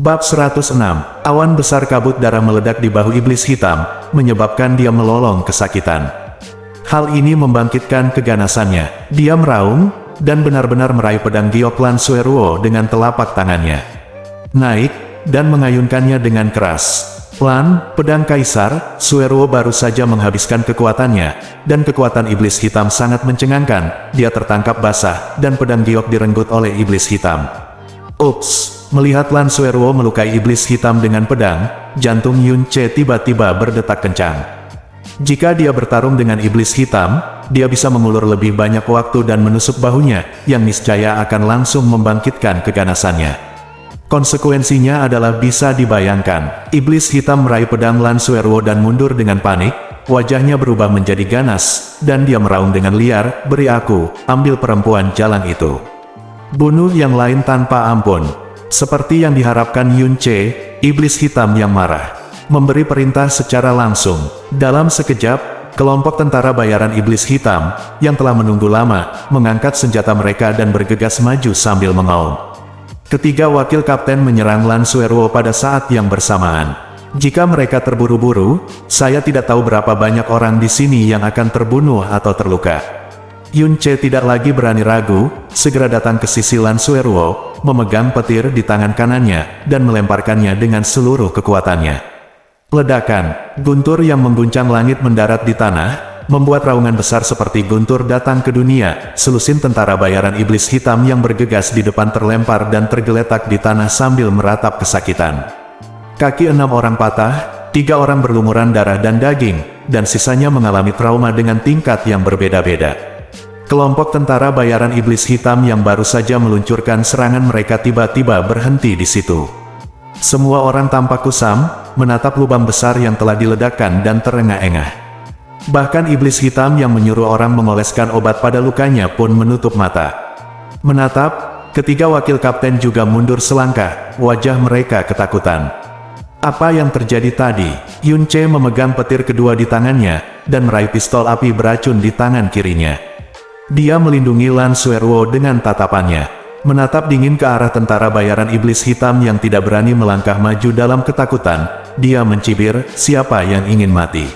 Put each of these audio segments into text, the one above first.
Bab 106, awan besar kabut darah meledak di bahu iblis hitam, menyebabkan dia melolong kesakitan. Hal ini membangkitkan keganasannya. Dia meraung, dan benar-benar meraih pedang giok Lan Sueruo dengan telapak tangannya. Naik, dan mengayunkannya dengan keras. Pelan, pedang Kaisar, Sueruo baru saja menghabiskan kekuatannya, dan kekuatan iblis hitam sangat mencengangkan. Dia tertangkap basah, dan pedang giok direnggut oleh iblis hitam. Ups! Melihat Lan Sueruo melukai iblis hitam dengan pedang, jantung Yun Ce tiba-tiba berdetak kencang. Jika dia bertarung dengan iblis hitam, dia bisa mengulur lebih banyak waktu dan menusuk bahunya, yang niscaya akan langsung membangkitkan keganasannya. Konsekuensinya adalah bisa dibayangkan. Iblis hitam meraih pedang Lan Sueruo dan mundur dengan panik, wajahnya berubah menjadi ganas, dan dia meraung dengan liar, "Beri aku, ambil perempuan jalan itu. Bunuh yang lain tanpa ampun." Seperti yang diharapkan Yun Ce, iblis hitam yang marah memberi perintah secara langsung. Dalam sekejap, kelompok tentara bayaran iblis hitam, yang telah menunggu lama, mengangkat senjata mereka dan bergegas maju sambil mengaum. Ketiga wakil kapten menyerang Lan Sueruo pada saat yang bersamaan. Jika mereka terburu-buru, saya tidak tahu berapa banyak orang di sini yang akan terbunuh atau terluka. Yun Ce tidak lagi berani ragu, segera datang ke sisi Lan Sueruo, memegang petir di tangan kanannya, dan melemparkannya dengan seluruh kekuatannya. Ledakan, guntur yang mengguncang langit mendarat di tanah, membuat raungan besar seperti guntur datang ke dunia. Selusin tentara bayaran iblis hitam yang bergegas di depan terlempar dan tergeletak di tanah sambil meratap kesakitan. Kaki 6 orang patah, 3 orang berlumuran darah dan daging, dan sisanya mengalami trauma dengan tingkat yang berbeda-beda. Kelompok tentara bayaran iblis hitam yang baru saja meluncurkan serangan mereka tiba-tiba berhenti di situ. Semua orang tampak kusam, menatap lubang besar yang telah diledakkan dan terengah-engah. Bahkan iblis hitam yang menyuruh orang mengoleskan obat pada lukanya pun menutup mata. Menatap, ketiga wakil kapten juga mundur selangkah, wajah mereka ketakutan. Apa yang terjadi tadi? Yun Ce memegang petir kedua di tangannya, dan meraih pistol api beracun di tangan kirinya. Dia melindungi Lan Sueruo dengan tatapannya, menatap dingin ke arah tentara bayaran iblis hitam yang tidak berani melangkah maju dalam ketakutan. Dia mencibir, "Siapa yang ingin mati?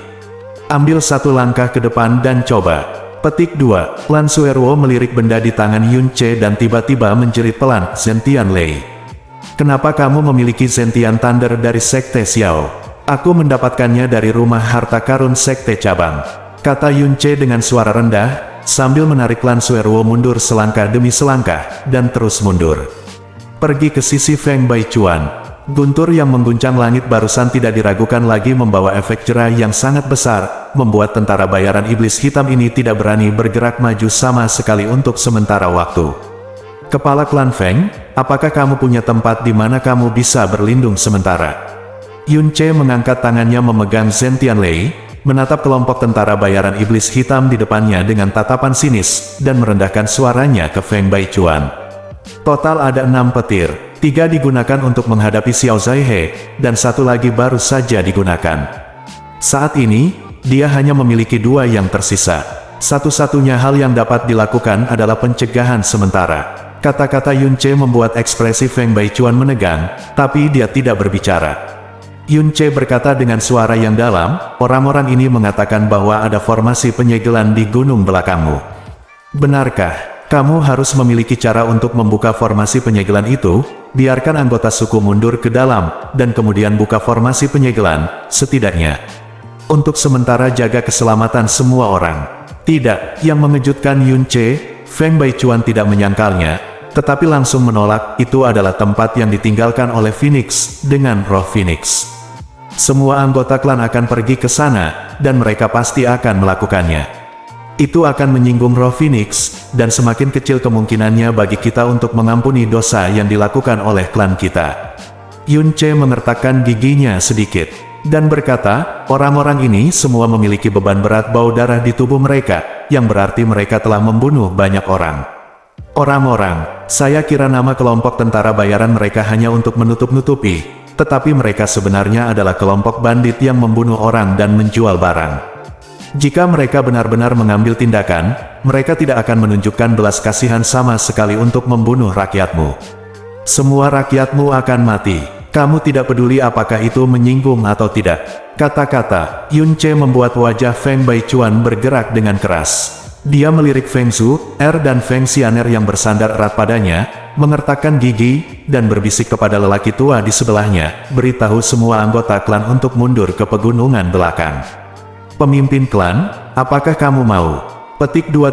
Ambil satu langkah ke depan dan coba." Petik 2. Lan Sueruo melirik benda di tangan Yun Ce dan tiba-tiba menjerit pelan, "Zentian Lei. Kenapa kamu memiliki Zentian Thunder dari Sekte Xiao? Aku mendapatkannya dari rumah harta karun Sekte Cabang," kata Yun Ce dengan suara rendah, sambil menarik Lan Sueruo mundur selangkah demi selangkah, dan terus mundur. Pergi ke sisi Feng Baichuan. Guntur yang mengguncang langit barusan tidak diragukan lagi membawa efek jera yang sangat besar, membuat tentara bayaran iblis hitam ini tidak berani bergerak maju sama sekali untuk sementara waktu. "Kepala klan Feng, apakah kamu punya tempat di mana kamu bisa berlindung sementara?" Yun Ce mengangkat tangannya memegang Zentian Lei, menatap kelompok tentara bayaran iblis hitam di depannya dengan tatapan sinis, dan merendahkan suaranya ke Feng Baichuan. Total ada 6 petir, 3 digunakan untuk menghadapi Xiao Zaihe, dan 1 lagi baru saja digunakan. Saat ini, dia hanya memiliki 2 yang tersisa. Satu-satunya hal yang dapat dilakukan adalah pencegahan sementara. Kata-kata Yun Ce membuat ekspresi Feng Baichuan menegang, tapi dia tidak berbicara. Yun Ce berkata dengan suara yang dalam, "Orang-orang ini mengatakan bahwa ada formasi penyegelan di gunung belakangmu. Benarkah? Kamu harus memiliki cara untuk membuka formasi penyegelan itu. Biarkan anggota suku mundur ke dalam, dan kemudian buka formasi penyegelan, setidaknya untuk sementara jaga keselamatan semua orang." Tidak, yang mengejutkan Yun Ce, Feng Baichuan tidak menyangkalnya, tetapi langsung menolak. Itu adalah tempat yang ditinggalkan oleh Phoenix, dengan roh Phoenix. Semua anggota klan akan pergi ke sana, dan mereka pasti akan melakukannya. Itu akan menyinggung roh Phoenix, dan semakin kecil kemungkinannya bagi kita untuk mengampuni dosa yang dilakukan oleh klan kita. Yun Ce mengertakkan giginya sedikit, dan berkata, "Orang-orang ini semua memiliki beban berat bau darah di tubuh mereka, yang berarti mereka telah membunuh banyak orang. Orang-orang, saya kira nama kelompok tentara bayaran mereka hanya untuk menutup-nutupi, tetapi mereka sebenarnya adalah kelompok bandit yang membunuh orang dan menjual barang. Jika mereka benar-benar mengambil tindakan, mereka tidak akan menunjukkan belas kasihan sama sekali untuk membunuh rakyatmu. Semua rakyatmu akan mati. Kamu tidak peduli apakah itu menyinggung atau tidak. Kata-kata Yun Ce membuat wajah Feng Baichuan bergerak dengan keras. Dia melirik Feng Zhu, dan Feng Xianer yang bersandar erat padanya, mengertakkan gigi, dan berbisik kepada lelaki tua di sebelahnya, beritahu semua anggota klan untuk mundur ke pegunungan belakang. Pemimpin klan, apakah kamu mau? Petik 2.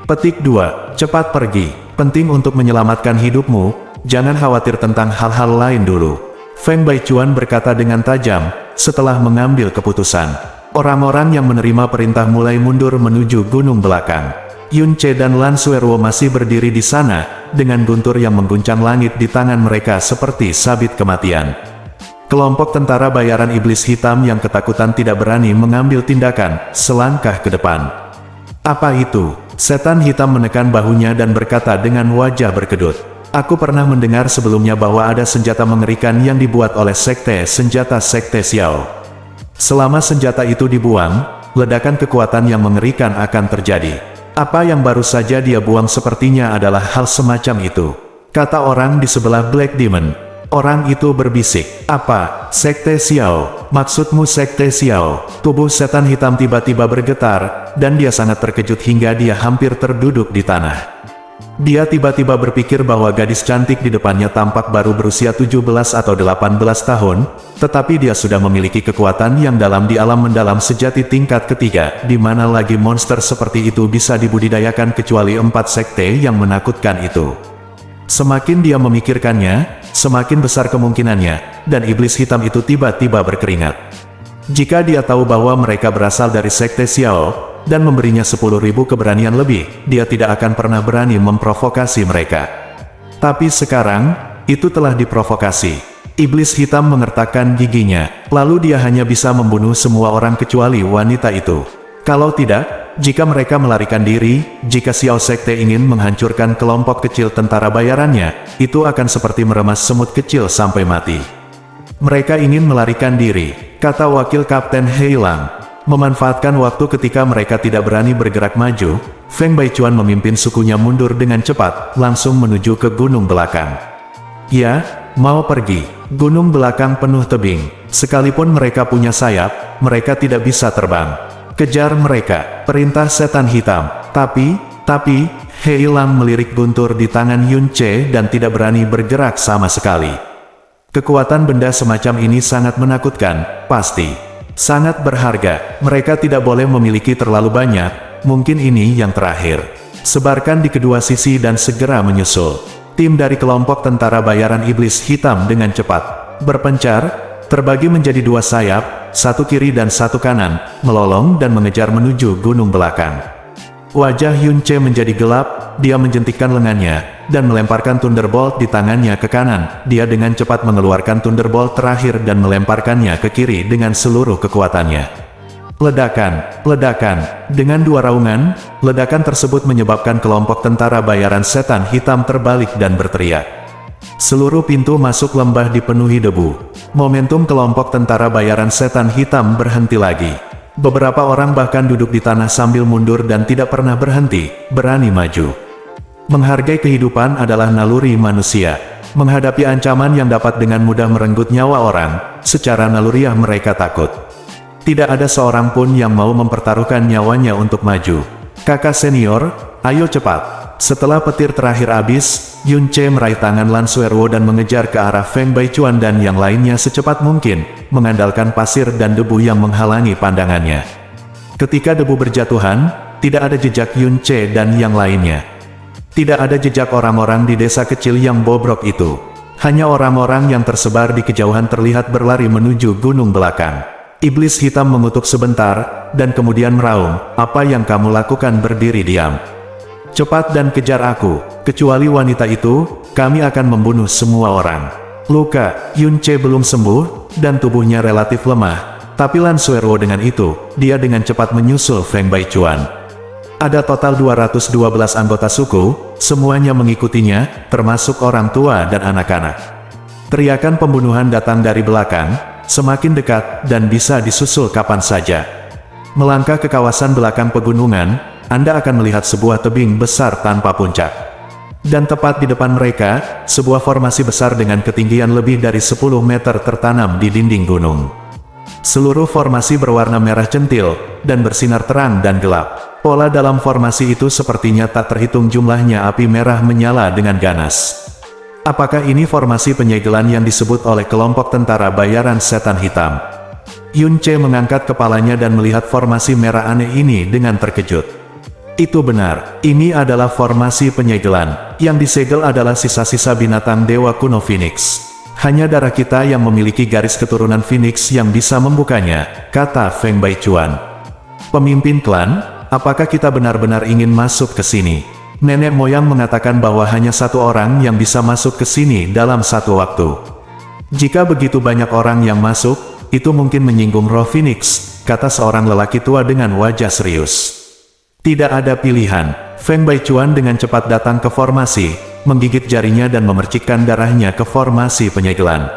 Petik 2. Cepat pergi. Penting untuk menyelamatkan hidupmu. Jangan khawatir tentang hal-hal lain dulu. Feng Baichuan berkata dengan tajam, setelah mengambil keputusan. Orang-orang yang menerima perintah mulai mundur menuju gunung belakang. Yun Ce dan Lan Suerwo masih berdiri di sana, dengan guntur yang mengguncang langit di tangan mereka seperti sabit kematian. Kelompok tentara bayaran iblis hitam yang ketakutan tidak berani mengambil tindakan, selangkah ke depan. Apa itu? Setan hitam menekan bahunya dan berkata dengan wajah berkedut. Aku pernah mendengar sebelumnya bahwa ada senjata mengerikan yang dibuat oleh senjata sekte Xiao. Selama senjata itu dibuang, ledakan kekuatan yang mengerikan akan terjadi. Apa yang baru saja dia buang sepertinya adalah hal semacam itu, kata orang di sebelah Black Demon. Orang itu berbisik, apa? Sekte Xiao? Maksudmu sekte Xiao? Tubuh setan hitam tiba-tiba bergetar, dan dia sangat terkejut hingga dia hampir terduduk di tanah. Dia tiba-tiba berpikir bahwa gadis cantik di depannya tampak baru berusia 17 atau 18 tahun, tetapi dia sudah memiliki kekuatan yang dalam di alam mendalam sejati tingkat ketiga, di mana lagi monster seperti itu bisa dibudidayakan kecuali 4 sekte yang menakutkan itu. Semakin dia memikirkannya, semakin besar kemungkinannya, dan iblis hitam itu tiba-tiba berkeringat. Jika dia tahu bahwa mereka berasal dari sekte Xiao, dan memberinya 10.000 keberanian lebih, dia tidak akan pernah berani memprovokasi mereka. Tapi sekarang, itu telah diprovokasi. Iblis hitam mengertakkan giginya, lalu dia hanya bisa membunuh semua orang kecuali wanita itu. Kalau tidak, jika mereka melarikan diri, jika Xiao Sekte ingin menghancurkan kelompok kecil tentara bayarannya, itu akan seperti meremas semut kecil sampai mati. Mereka ingin melarikan diri, kata wakil Kapten Heilang. Memanfaatkan waktu ketika mereka tidak berani bergerak maju, Feng Baichuan memimpin sukunya mundur dengan cepat, langsung menuju ke gunung belakang. Ya, mau pergi. Gunung belakang penuh tebing. Sekalipun mereka punya sayap, mereka tidak bisa terbang. Kejar mereka, perintah setan hitam. Tapi, Heilang melirik guntur di tangan Yun Ce dan tidak berani bergerak sama sekali. Kekuatan benda semacam ini sangat menakutkan, pasti. Sangat berharga, mereka tidak boleh memiliki terlalu banyak, mungkin ini yang terakhir. Sebarkan di kedua sisi dan segera menyusul. Tim dari kelompok tentara bayaran iblis hitam dengan cepat berpencar, terbagi menjadi 2 sayap, satu kiri dan satu kanan, melolong dan mengejar menuju gunung belakang. Wajah Yun Ce menjadi gelap, dia menjentikkan lengannya, dan melemparkan Thunderbolt di tangannya ke kanan. Dia dengan cepat mengeluarkan Thunderbolt terakhir dan melemparkannya ke kiri dengan seluruh kekuatannya. Ledakan. Dengan 2 raungan, ledakan tersebut menyebabkan kelompok tentara bayaran setan hitam terbalik dan berteriak. Seluruh pintu masuk lembah dipenuhi debu. Momentum kelompok tentara bayaran setan hitam berhenti lagi. Beberapa orang bahkan duduk di tanah sambil mundur dan tidak pernah berhenti, berani maju. Menghargai kehidupan adalah naluri manusia. Menghadapi ancaman yang dapat dengan mudah merenggut nyawa orang, secara naluriah mereka takut. Tidak ada seorang pun yang mau mempertaruhkan nyawanya untuk maju. Kakak senior, ayo cepat. Setelah petir terakhir habis, Yun Ce meraih tangan Lan Suerwo dan mengejar ke arah Feng Baichuan dan yang lainnya secepat mungkin, mengandalkan pasir dan debu yang menghalangi pandangannya. Ketika debu berjatuhan, tidak ada jejak Yun Ce dan yang lainnya. Tidak ada jejak orang-orang di desa kecil yang bobrok itu. Hanya orang-orang yang tersebar di kejauhan terlihat berlari menuju gunung belakang. Iblis hitam mengutuk sebentar, dan kemudian meraung, "Apa yang kamu lakukan? Berdiri diam. Cepat dan kejar aku, kecuali wanita itu, kami akan membunuh semua orang." Luka Yun Ce belum sembuh, dan tubuhnya relatif lemah. Tapi Lan Suerwo dengan itu, dia dengan cepat menyusul Feng Baichuan. Ada total 212 anggota suku, semuanya mengikutinya, termasuk orang tua dan anak-anak. Teriakan pembunuhan datang dari belakang, semakin dekat, dan bisa disusul kapan saja. Melangkah ke kawasan belakang pegunungan, Anda akan melihat sebuah tebing besar tanpa puncak. Dan tepat di depan mereka, sebuah formasi besar dengan ketinggian lebih dari 10 meter tertanam di dinding gunung. Seluruh formasi berwarna merah centil, dan bersinar terang dan gelap. Pola dalam formasi itu sepertinya tak terhitung jumlahnya api merah menyala dengan ganas. Apakah ini formasi penyegelan yang disebut oleh kelompok tentara bayaran setan hitam? Yun Ce mengangkat kepalanya dan melihat formasi merah aneh ini dengan terkejut. Itu benar, ini adalah formasi penyegelan. Yang disegel adalah sisa-sisa binatang dewa kuno Phoenix. Hanya darah kita yang memiliki garis keturunan Phoenix yang bisa membukanya, kata Feng Baichuan. Pemimpin klan, apakah kita benar-benar ingin masuk ke sini? Nenek moyang mengatakan bahwa hanya satu orang yang bisa masuk ke sini dalam satu waktu. Jika begitu banyak orang yang masuk, itu mungkin menyinggung roh Phoenix, kata seorang lelaki tua dengan wajah serius. Tidak ada pilihan. Feng Baichuan dengan cepat datang ke formasi, menggigit jarinya dan memercikkan darahnya ke formasi penyegelan.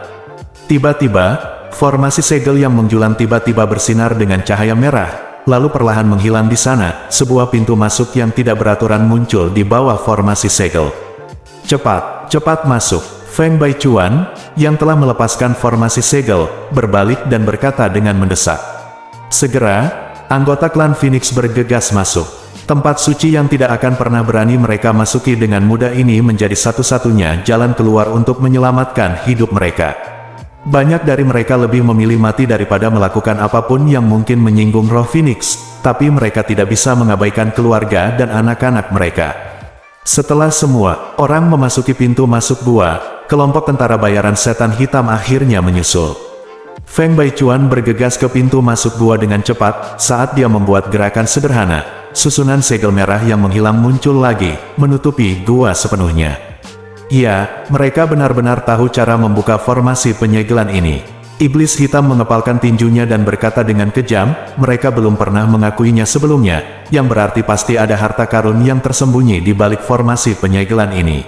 Tiba-tiba, formasi segel yang menjulang tiba-tiba bersinar dengan cahaya merah, lalu perlahan menghilang di sana. Sebuah pintu masuk yang tidak beraturan muncul di bawah formasi segel. Cepat, cepat masuk. Feng Baichuan, yang telah melepaskan formasi segel, berbalik dan berkata dengan mendesak. Segera, anggota klan Phoenix bergegas masuk. Tempat suci yang tidak akan pernah berani mereka masuki dengan mudah ini menjadi satu-satunya jalan keluar untuk menyelamatkan hidup mereka. Banyak dari mereka lebih memilih mati daripada melakukan apapun yang mungkin menyinggung roh Phoenix, tapi mereka tidak bisa mengabaikan keluarga dan anak-anak mereka. Setelah semua orang memasuki pintu masuk gua, kelompok tentara bayaran setan hitam akhirnya menyusul. Feng Baichuan bergegas ke pintu masuk gua dengan cepat. Saat dia membuat gerakan sederhana, susunan segel merah yang menghilang muncul lagi, menutupi gua sepenuhnya. Ya, mereka benar-benar tahu cara membuka formasi penyegelan ini. Iblis hitam mengepalkan tinjunya dan berkata dengan kejam, mereka belum pernah mengakuinya sebelumnya, yang berarti pasti ada harta karun yang tersembunyi di balik formasi penyegelan ini.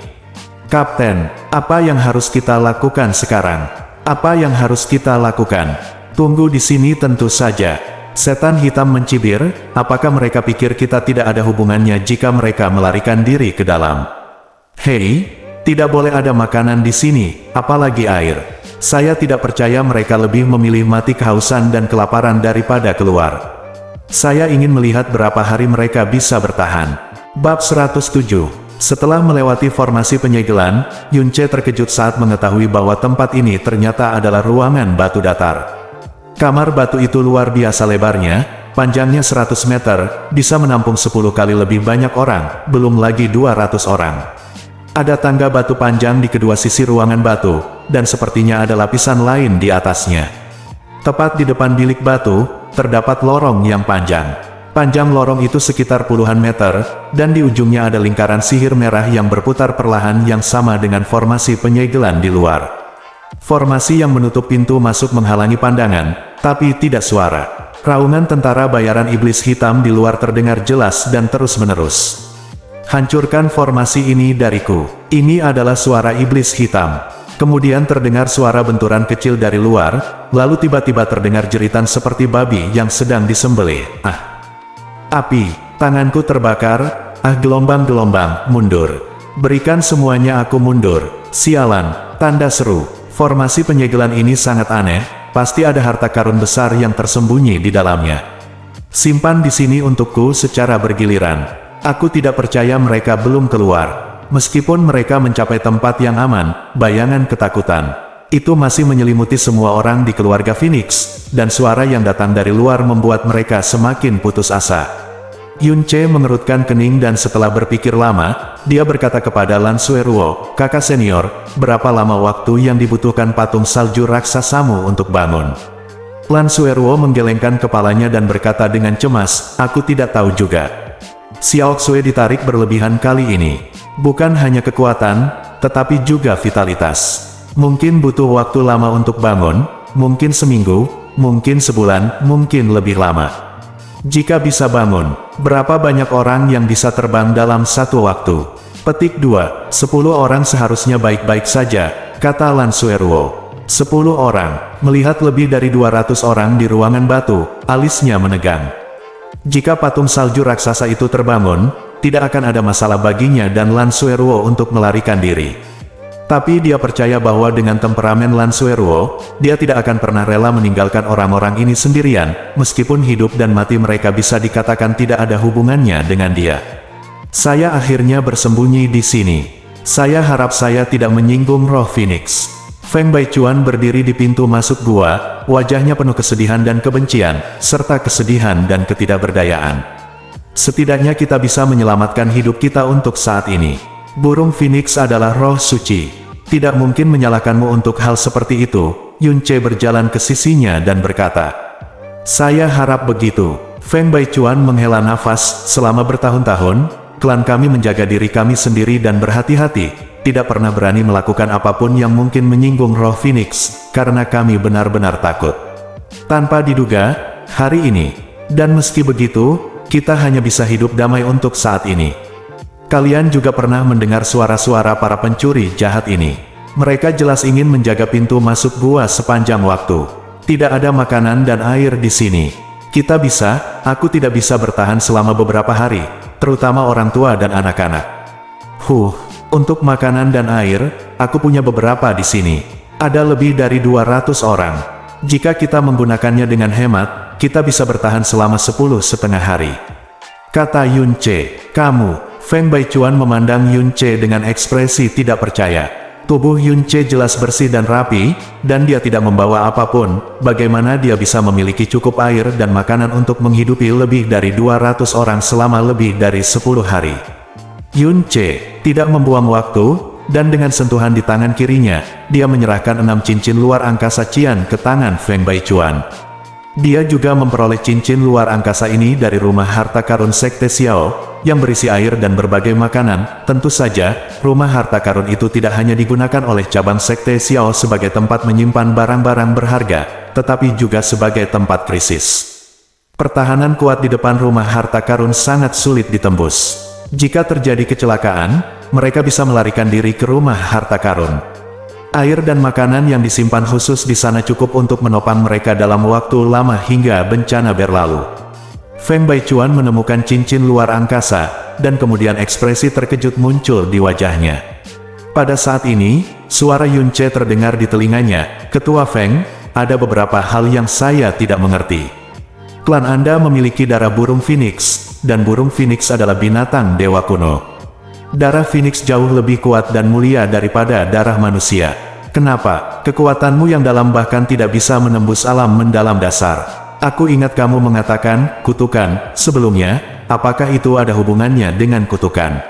Kapten, apa yang harus kita lakukan sekarang? Apa yang harus kita lakukan? Tunggu di sini tentu saja. Setan hitam mencibir, apakah mereka pikir kita tidak ada hubungannya jika mereka melarikan diri ke dalam? Hei, tidak boleh ada makanan di sini, apalagi air. Saya tidak percaya mereka lebih memilih mati kehausan dan kelaparan daripada keluar. Saya ingin melihat berapa hari mereka bisa bertahan. Bab 107. Setelah melewati formasi penyegelan, Yun Ce terkejut saat mengetahui bahwa tempat ini ternyata adalah ruangan batu datar. Kamar batu itu luar biasa lebarnya, panjangnya 100 meter, bisa menampung 10 kali lebih banyak orang, belum lagi 200 orang. Ada tangga batu panjang di kedua sisi ruangan batu, dan sepertinya ada lapisan lain di atasnya. Tepat di depan bilik batu, terdapat lorong yang panjang. Panjang lorong itu sekitar puluhan meter, dan di ujungnya ada lingkaran sihir merah yang berputar perlahan yang sama dengan formasi penyegelan di luar. Formasi yang menutup pintu masuk menghalangi pandangan, tapi tidak suara. Raungan tentara bayaran iblis hitam di luar terdengar jelas dan terus-menerus. Hancurkan formasi ini dariku. Ini adalah suara iblis hitam. Kemudian terdengar suara benturan kecil dari luar, lalu tiba-tiba terdengar jeritan seperti babi yang sedang disembelih. Api, tanganku terbakar, gelombang-gelombang, mundur. Berikan semuanya aku mundur. Sialan, tanda seru. Formasi penyegelan ini sangat aneh, pasti ada harta karun besar yang tersembunyi di dalamnya. Simpan di sini untukku secara bergiliran. Aku tidak percaya mereka belum keluar. Meskipun mereka mencapai tempat yang aman, bayangan ketakutan itu masih menyelimuti semua orang di keluarga Phoenix, dan suara yang datang dari luar membuat mereka semakin putus asa. Yun Ce mengerutkan kening dan setelah berpikir lama, dia berkata kepada Lan Sueruo, kakak senior, berapa lama waktu yang dibutuhkan patung salju raksasamu untuk bangun? Lan Sueruo menggelengkan kepalanya dan berkata dengan cemas, aku tidak tahu juga. Xiao Xue ditarik berlebihan kali ini. Bukan hanya kekuatan, tetapi juga vitalitas. Mungkin butuh waktu lama untuk bangun, mungkin seminggu, mungkin sebulan, mungkin lebih lama. Jika bisa bangun, berapa banyak orang yang bisa terbang dalam satu waktu? Petik 2, 10 orang seharusnya baik-baik saja, kata Lan Sueruo. 10 orang, melihat lebih dari 200 orang di ruangan batu, alisnya menegang. Jika patung salju raksasa itu terbangun, tidak akan ada masalah baginya dan Lan Sueruo untuk melarikan diri. Tapi dia percaya bahwa dengan temperamen Lan Sueruo, dia tidak akan pernah rela meninggalkan orang-orang ini sendirian, meskipun hidup dan mati mereka bisa dikatakan tidak ada hubungannya dengan dia. Saya akhirnya bersembunyi di sini. Saya harap saya tidak menyinggung roh Phoenix. Feng Baichuan berdiri di pintu masuk gua, wajahnya penuh kesedihan dan kebencian, serta kesedihan dan ketidakberdayaan. Setidaknya kita bisa menyelamatkan hidup kita untuk saat ini. Burung Phoenix adalah roh suci. Tidak mungkin menyalahkanmu untuk hal seperti itu. Yun Ce berjalan ke sisinya dan berkata, "Saya harap begitu." Feng Baichuan menghela nafas. Selama bertahun-tahun, klan kami menjaga diri kami sendiri dan berhati-hati, tidak pernah berani melakukan apapun yang mungkin menyinggung roh Phoenix, karena kami benar-benar takut. Tanpa diduga, hari ini, dan meski begitu, kita hanya bisa hidup damai untuk saat ini. Kalian juga pernah mendengar suara-suara para pencuri jahat ini. Mereka jelas ingin menjaga pintu masuk gua sepanjang waktu. Tidak ada makanan dan air di sini. Aku tidak bisa bertahan selama beberapa hari, terutama orang tua dan anak-anak. Untuk makanan dan air, aku punya beberapa di sini. Ada lebih dari 200 orang. Jika kita menggunakannya dengan hemat, kita bisa bertahan selama 10,5 hari. Kata Yun Ce. Kamu. Feng Baichuan memandang Yun Ce dengan ekspresi tidak percaya. Tubuh Yun Ce jelas bersih dan rapi, dan dia tidak membawa apapun. Bagaimana dia bisa memiliki cukup air dan makanan untuk menghidupi lebih dari 200 orang selama lebih dari 10 hari? Yun Ce tidak membuang waktu, dan dengan sentuhan di tangan kirinya, dia menyerahkan 6 cincin luar angkasa Qian ke tangan Feng Baichuan. Dia juga memperoleh cincin luar angkasa ini dari rumah harta karun Sekte Xiao, yang berisi air dan berbagai makanan. Tentu saja, rumah harta karun itu tidak hanya digunakan oleh cabang Sekte Xiao sebagai tempat menyimpan barang-barang berharga, tetapi juga sebagai tempat krisis. Pertahanan kuat di depan rumah harta karun sangat sulit ditembus. Jika terjadi kecelakaan, mereka bisa melarikan diri ke rumah harta karun. Air dan makanan yang disimpan khusus di sana cukup untuk menopang mereka dalam waktu lama hingga bencana berlalu. Feng Baichuan menemukan cincin luar angkasa, dan kemudian ekspresi terkejut muncul di wajahnya. Pada saat ini, suara Yun Ce terdengar di telinganya. "Ketua Feng, ada beberapa hal yang saya tidak mengerti. Klan Anda memiliki darah burung Phoenix, dan burung Phoenix adalah binatang dewa kuno. Darah Phoenix jauh lebih kuat dan mulia daripada darah manusia. Kenapa kekuatanmu yang dalam bahkan tidak bisa menembus alam mendalam dasar? Aku ingat kamu mengatakan kutukan sebelumnya. Apakah itu ada hubungannya dengan kutukan?"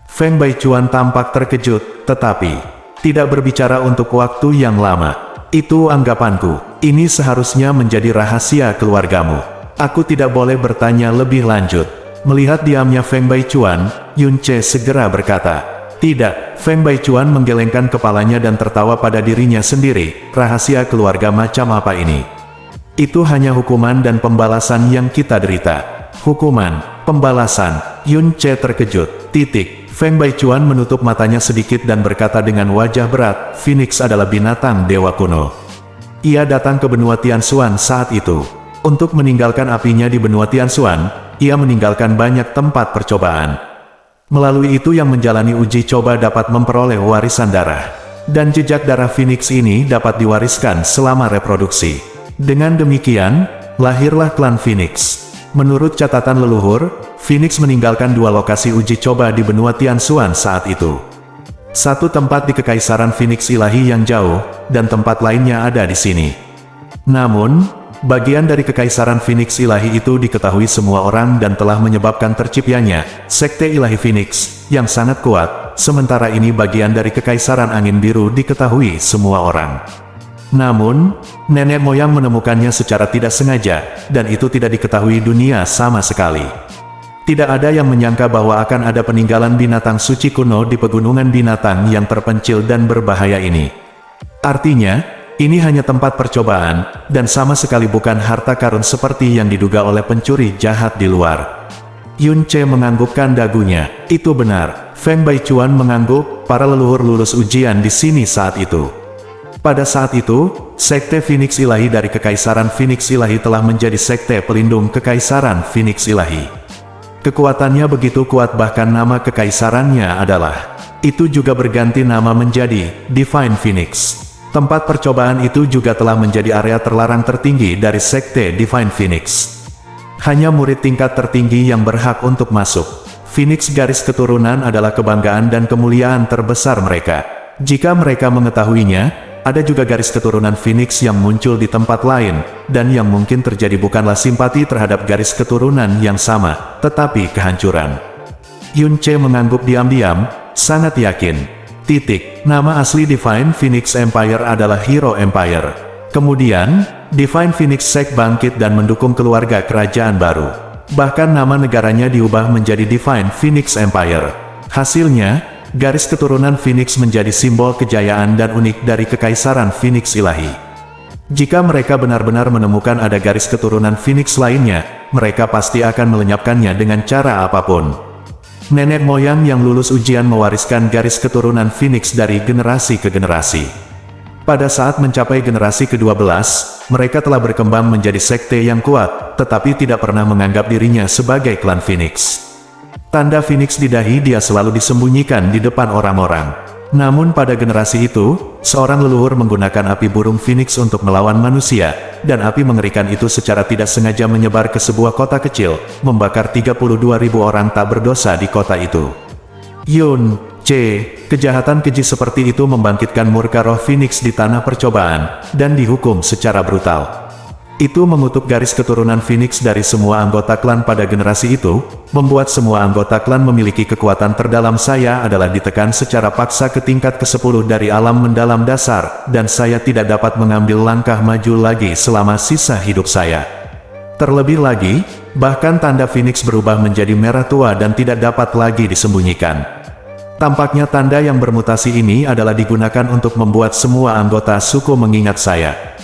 Feng Baichuan tampak terkejut, tetapi tidak berbicara untuk waktu yang lama. "Itu anggapanku. Ini seharusnya menjadi rahasia keluargamu. Aku tidak boleh bertanya lebih lanjut." Melihat diamnya Feng Baichuan, Yun Ce segera berkata, "Tidak." Feng Baichuan menggelengkan kepalanya dan tertawa pada dirinya sendiri. "Rahasia keluarga macam apa ini? Itu hanya hukuman dan pembalasan yang kita derita." "Hukuman, pembalasan." Yun Ce terkejut. Feng Baichuan menutup matanya sedikit dan berkata dengan wajah berat, "Phoenix adalah binatang dewa kuno. Ia datang ke benua Tianxuan saat itu. Untuk meninggalkan apinya di benua Tianxuan, ia meninggalkan banyak tempat percobaan. Melalui itu yang menjalani uji coba dapat memperoleh warisan darah. Dan jejak darah Phoenix ini dapat diwariskan selama reproduksi. Dengan demikian, lahirlah klan Phoenix. Menurut catatan leluhur, Phoenix meninggalkan 2 lokasi uji coba di benua Tianxuan saat itu. Satu tempat di Kekaisaran Phoenix Ilahi yang jauh, dan tempat lainnya ada di sini. Namun, bagian dari Kekaisaran Phoenix Ilahi itu diketahui semua orang dan telah menyebabkan terciptanya Sekte Ilahi Phoenix, yang sangat kuat. Sementara ini bagian dari Kekaisaran Angin Biru diketahui semua orang. Namun, nenek moyang menemukannya secara tidak sengaja, dan itu tidak diketahui dunia sama sekali. Tidak ada yang menyangka bahwa akan ada peninggalan binatang suci kuno di pegunungan binatang yang terpencil dan berbahaya ini. Artinya, ini hanya tempat percobaan, dan sama sekali bukan harta karun seperti yang diduga oleh pencuri jahat di luar. Yun Ce menganggukkan dagunya. "Itu benar." Feng Baichuan mengangguk. "Para leluhur lulus ujian di sini saat itu." Pada saat itu, Sekte Phoenix Ilahi dari Kekaisaran Phoenix Ilahi telah menjadi sekte pelindung Kekaisaran Phoenix Ilahi. Kekuatannya begitu kuat bahkan nama kekaisarannya adalah. Itu juga berganti nama menjadi Divine Phoenix. Tempat percobaan itu juga telah menjadi area terlarang tertinggi dari Sekte Divine Phoenix. Hanya murid tingkat tertinggi yang berhak untuk masuk. Phoenix garis keturunan adalah kebanggaan dan kemuliaan terbesar mereka. Jika mereka mengetahuinya, ada juga garis keturunan Phoenix yang muncul di tempat lain, dan yang mungkin terjadi bukanlah simpati terhadap garis keturunan yang sama, tetapi kehancuran. Yun Che mengangguk diam-diam, sangat yakin. Nama asli Divine Phoenix Empire adalah Hero Empire. Kemudian, Divine Phoenix Sect bangkit dan mendukung keluarga kerajaan baru. Bahkan nama negaranya diubah menjadi Divine Phoenix Empire. Hasilnya, garis keturunan Phoenix menjadi simbol kejayaan dan unik dari kekaisaran Phoenix ilahi. Jika mereka benar-benar menemukan ada garis keturunan Phoenix lainnya, mereka pasti akan melenyapkannya dengan cara apapun. Nenek moyang yang lulus ujian mewariskan garis keturunan Phoenix dari generasi ke generasi. Pada saat mencapai generasi ke-12, mereka telah berkembang menjadi sekte yang kuat, tetapi tidak pernah menganggap dirinya sebagai klan Phoenix. Tanda Phoenix di dahi dia selalu disembunyikan di depan orang-orang. Namun pada generasi itu, seorang leluhur menggunakan api burung Phoenix untuk melawan manusia, dan api mengerikan itu secara tidak sengaja menyebar ke sebuah kota kecil, membakar 32.000 orang tak berdosa di kota itu. Yun Che, kejahatan keji seperti itu membangkitkan murka roh Phoenix di tanah percobaan, dan dihukum secara brutal. Itu mengutuk garis keturunan Phoenix dari semua anggota klan pada generasi itu, membuat semua anggota klan memiliki kekuatan terdalam. Saya adalah ditekan secara paksa ke tingkat ke-10 dari alam mendalam dasar, dan saya tidak dapat mengambil langkah maju lagi selama sisa hidup saya. Terlebih lagi, bahkan tanda Phoenix berubah menjadi merah tua dan tidak dapat lagi disembunyikan. Tampaknya tanda yang bermutasi ini adalah digunakan untuk membuat semua anggota suku mengingat saya.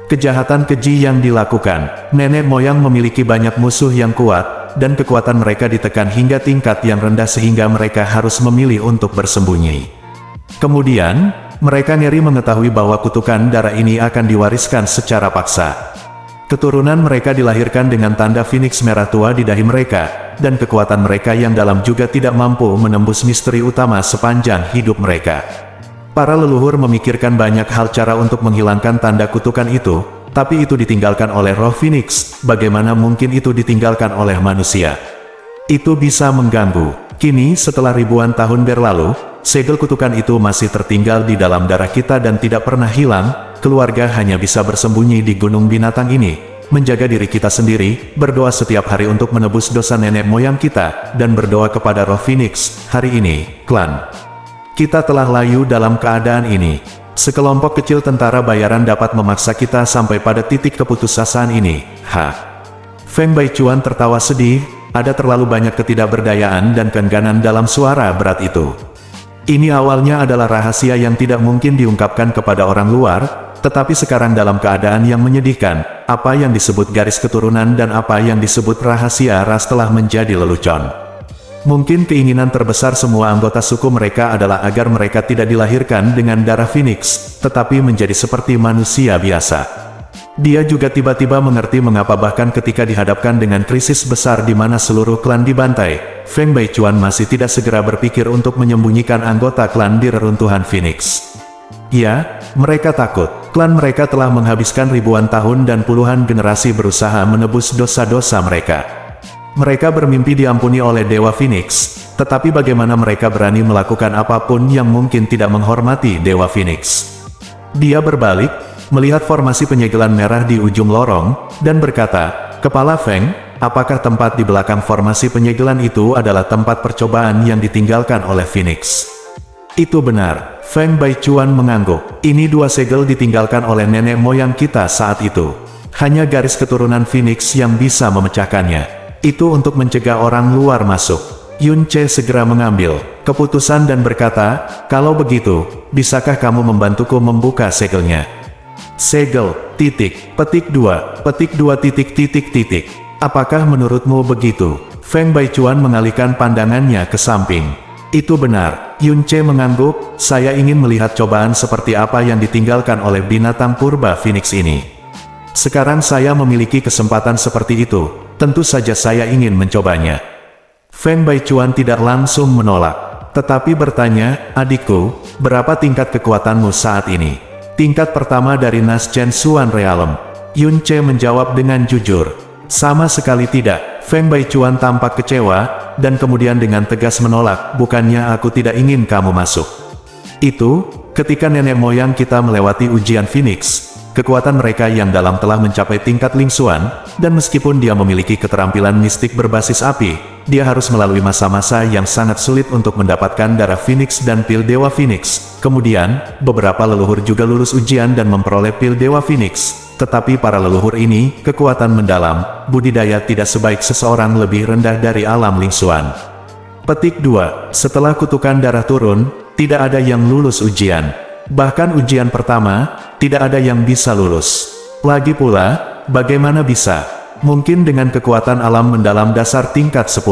Kejahatan keji yang dilakukan, nenek moyang memiliki banyak musuh yang kuat, dan kekuatan mereka ditekan hingga tingkat yang rendah sehingga mereka harus memilih untuk bersembunyi. Kemudian, mereka ngeri mengetahui bahwa kutukan darah ini akan diwariskan secara paksa. Keturunan mereka dilahirkan dengan tanda Phoenix merah tua di dahi mereka, dan kekuatan mereka yang dalam juga tidak mampu menembus misteri utama sepanjang hidup mereka. Para leluhur memikirkan banyak hal cara untuk menghilangkan tanda kutukan itu, tapi itu ditinggalkan oleh roh Phoenix. Bagaimana mungkin itu ditinggalkan oleh manusia? Itu bisa mengganggu. Kini setelah ribuan tahun berlalu, segel kutukan itu masih tertinggal di dalam darah kita dan tidak pernah hilang. Keluarga hanya bisa bersembunyi di gunung binatang ini, menjaga diri kita sendiri, berdoa setiap hari untuk menebus dosa nenek moyang kita, dan berdoa kepada roh Phoenix. Hari ini, klan kita telah layu dalam keadaan ini. Sekelompok kecil tentara bayaran dapat memaksa kita sampai pada titik keputusasaan ini. Feng Baichuan tertawa sedih, ada terlalu banyak ketidakberdayaan dan keengganan dalam suara berat itu. Ini awalnya adalah rahasia yang tidak mungkin diungkapkan kepada orang luar, tetapi sekarang dalam keadaan yang menyedihkan, apa yang disebut garis keturunan dan apa yang disebut rahasia ras telah menjadi lelucon. Mungkin keinginan terbesar semua anggota suku mereka adalah agar mereka tidak dilahirkan dengan darah Phoenix, tetapi menjadi seperti manusia biasa. Dia juga tiba-tiba mengerti mengapa bahkan ketika dihadapkan dengan krisis besar di mana seluruh klan dibantai, Feng Baichuan masih tidak segera berpikir untuk menyembunyikan anggota klan di reruntuhan Phoenix. Ya, mereka takut. Klan mereka telah menghabiskan ribuan tahun dan puluhan generasi berusaha menebus dosa-dosa mereka. Mereka bermimpi diampuni oleh Dewa Phoenix, tetapi bagaimana mereka berani melakukan apapun yang mungkin tidak menghormati Dewa Phoenix? Dia berbalik, melihat formasi penyegelan merah di ujung lorong, dan berkata, "Kepala Feng, apakah tempat di belakang formasi penyegelan itu adalah tempat percobaan yang ditinggalkan oleh Phoenix?" Itu benar, Feng Baichuan mengangguk. Ini dua segel ditinggalkan oleh nenek moyang kita saat itu. Hanya garis keturunan Phoenix yang bisa memecahkannya. Itu untuk mencegah orang luar masuk. Yun Che segera mengambil keputusan dan berkata, "Kalau begitu, bisakah kamu membantuku membuka segelnya?" Segel, petik 2, titik. Apakah menurutmu begitu? Feng Baichuan mengalihkan pandangannya ke samping. Itu benar, Yun Che mengangguk, saya ingin melihat cobaan seperti apa yang ditinggalkan oleh binatang purba Phoenix ini. Sekarang saya memiliki kesempatan seperti itu. Tentu saja saya ingin mencobanya. Feng Baichuan tidak langsung menolak, tetapi bertanya, adikku, berapa tingkat kekuatanmu saat ini? Tingkat pertama dari Naschen Xuan Realm. Yun Ce menjawab dengan jujur. Sama sekali tidak. Feng Baichuan tampak kecewa, dan kemudian dengan tegas menolak, bukannya aku tidak ingin kamu masuk. Itu, ketika nenek moyang kita melewati ujian Phoenix, kekuatan mereka yang dalam telah mencapai tingkat Ling Xuan, dan meskipun dia memiliki keterampilan mistik berbasis api, dia harus melalui masa-masa yang sangat sulit untuk mendapatkan darah Phoenix dan pil Dewa Phoenix. Kemudian, beberapa leluhur juga lulus ujian dan memperoleh pil Dewa Phoenix. Tetapi para leluhur ini, kekuatan mendalam, budidaya tidak sebaik seseorang lebih rendah dari alam Ling Xuan. Petik 2. Setelah kutukan darah turun, tidak ada yang lulus ujian. Bahkan ujian pertama, tidak ada yang bisa lulus. Lagi pula, bagaimana bisa? Mungkin dengan kekuatan alam mendalam dasar tingkat 10.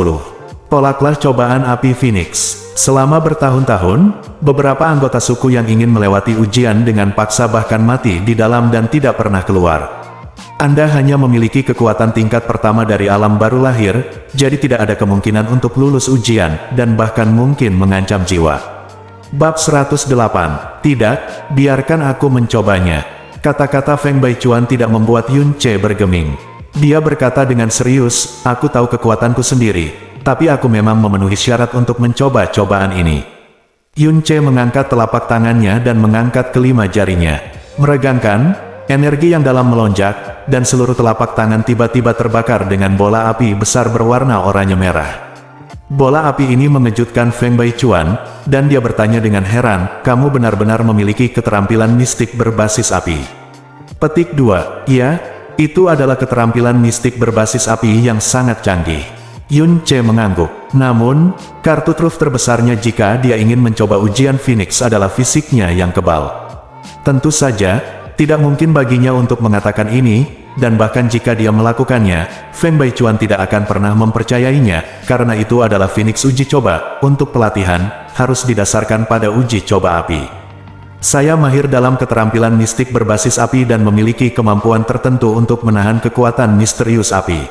Tolaklah cobaan api Phoenix. Selama bertahun-tahun, beberapa anggota suku yang ingin melewati ujian dengan paksa bahkan mati di dalam dan tidak pernah keluar. Anda hanya memiliki kekuatan tingkat pertama dari alam baru lahir, jadi tidak ada kemungkinan untuk lulus ujian, dan bahkan mungkin mengancam jiwa. Bab 108. Tidak, biarkan aku mencobanya. Kata-kata Feng Baichuan tidak membuat Yun Ce bergeming. Dia berkata dengan serius, aku tahu kekuatanku sendiri, tapi aku memang memenuhi syarat untuk mencoba cobaan ini. Yun Ce mengangkat telapak tangannya dan mengangkat kelima jarinya. Meregangkan, energi yang dalam melonjak, dan seluruh telapak tangan tiba-tiba terbakar dengan bola api besar berwarna oranye merah. Bola api ini mengejutkan Feng Baichuan, dan dia bertanya dengan heran, kamu benar-benar memiliki keterampilan mistik berbasis api. Petik 2. Iya, itu adalah keterampilan mistik berbasis api yang sangat canggih. Yun Ce mengangguk. Namun, kartu truf terbesarnya jika dia ingin mencoba ujian Phoenix adalah fisiknya yang kebal. Tentu saja, tidak mungkin baginya untuk mengatakan ini, dan bahkan jika dia melakukannya, Feng Baichuan tidak akan pernah mempercayainya, karena itu adalah Phoenix uji coba. Untuk pelatihan, harus didasarkan pada uji coba api. Saya mahir dalam keterampilan mistik berbasis api dan memiliki kemampuan tertentu untuk menahan kekuatan misterius api.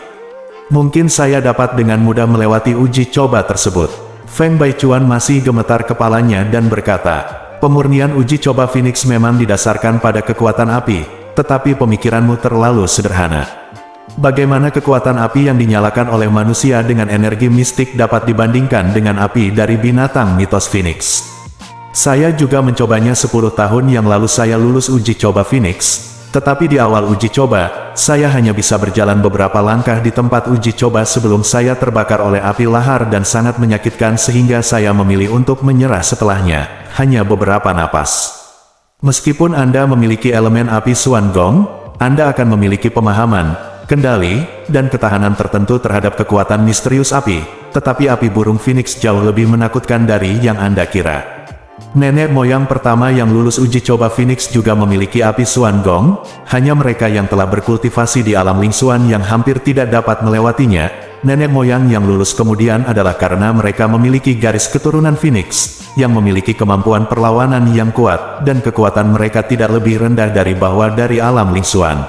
Mungkin saya dapat dengan mudah melewati uji coba tersebut. Feng Baichuan masih gemetar kepalanya dan berkata, pemurnian uji coba Phoenix memang didasarkan pada kekuatan api. Tetapi pemikiranmu terlalu sederhana. Bagaimana kekuatan api yang dinyalakan oleh manusia dengan energi mistik dapat dibandingkan dengan api dari binatang mitos Phoenix? Saya juga mencobanya 10 tahun yang lalu saya lulus uji coba Phoenix, tetapi di awal uji coba, saya hanya bisa berjalan beberapa langkah di tempat uji coba sebelum saya terbakar oleh api lahar dan sangat menyakitkan sehingga saya memilih untuk menyerah setelahnya, hanya beberapa napas. Meskipun Anda memiliki elemen api Xuan Gong, Anda akan memiliki pemahaman, kendali, dan ketahanan tertentu terhadap kekuatan misterius api, tetapi api burung Phoenix jauh lebih menakutkan dari yang Anda kira. Nenek moyang pertama yang lulus uji coba Phoenix juga memiliki api Xuan Gong, hanya mereka yang telah berkultivasi di alam Ling Xuan yang hampir tidak dapat melewatinya. Nenek moyang yang lulus kemudian adalah karena mereka memiliki garis keturunan Phoenix, yang memiliki kemampuan perlawanan yang kuat, dan kekuatan mereka tidak lebih rendah dari bawah dari alam Ling Xuan.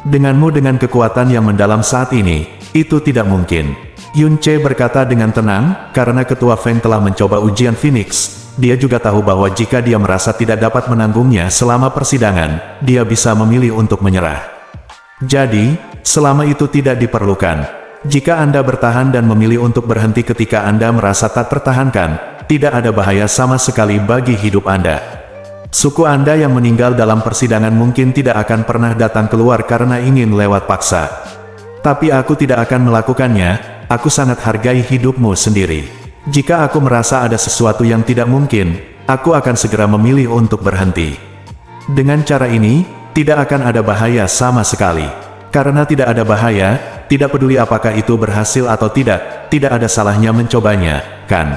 Denganmu dengan kekuatan yang mendalam saat ini, itu tidak mungkin. Yun Ce berkata dengan tenang, karena ketua Feng telah mencoba ujian Phoenix. Dia juga tahu bahwa jika dia merasa tidak dapat menanggungnya selama persidangan, dia bisa memilih untuk menyerah. Jadi, selama itu tidak diperlukan. Jika Anda bertahan dan memilih untuk berhenti ketika Anda merasa tak tertahankan, tidak ada bahaya sama sekali bagi hidup Anda. Suku Anda yang meninggal dalam persidangan mungkin tidak akan pernah datang keluar karena ingin lewat paksa. Tapi aku tidak akan melakukannya, aku sangat hargai hidupmu sendiri. Jika aku merasa ada sesuatu yang tidak mungkin, aku akan segera memilih untuk berhenti. Dengan cara ini, tidak akan ada bahaya sama sekali. Karena tidak ada bahaya, tidak peduli apakah itu berhasil atau tidak ada salahnya mencobanya, kan?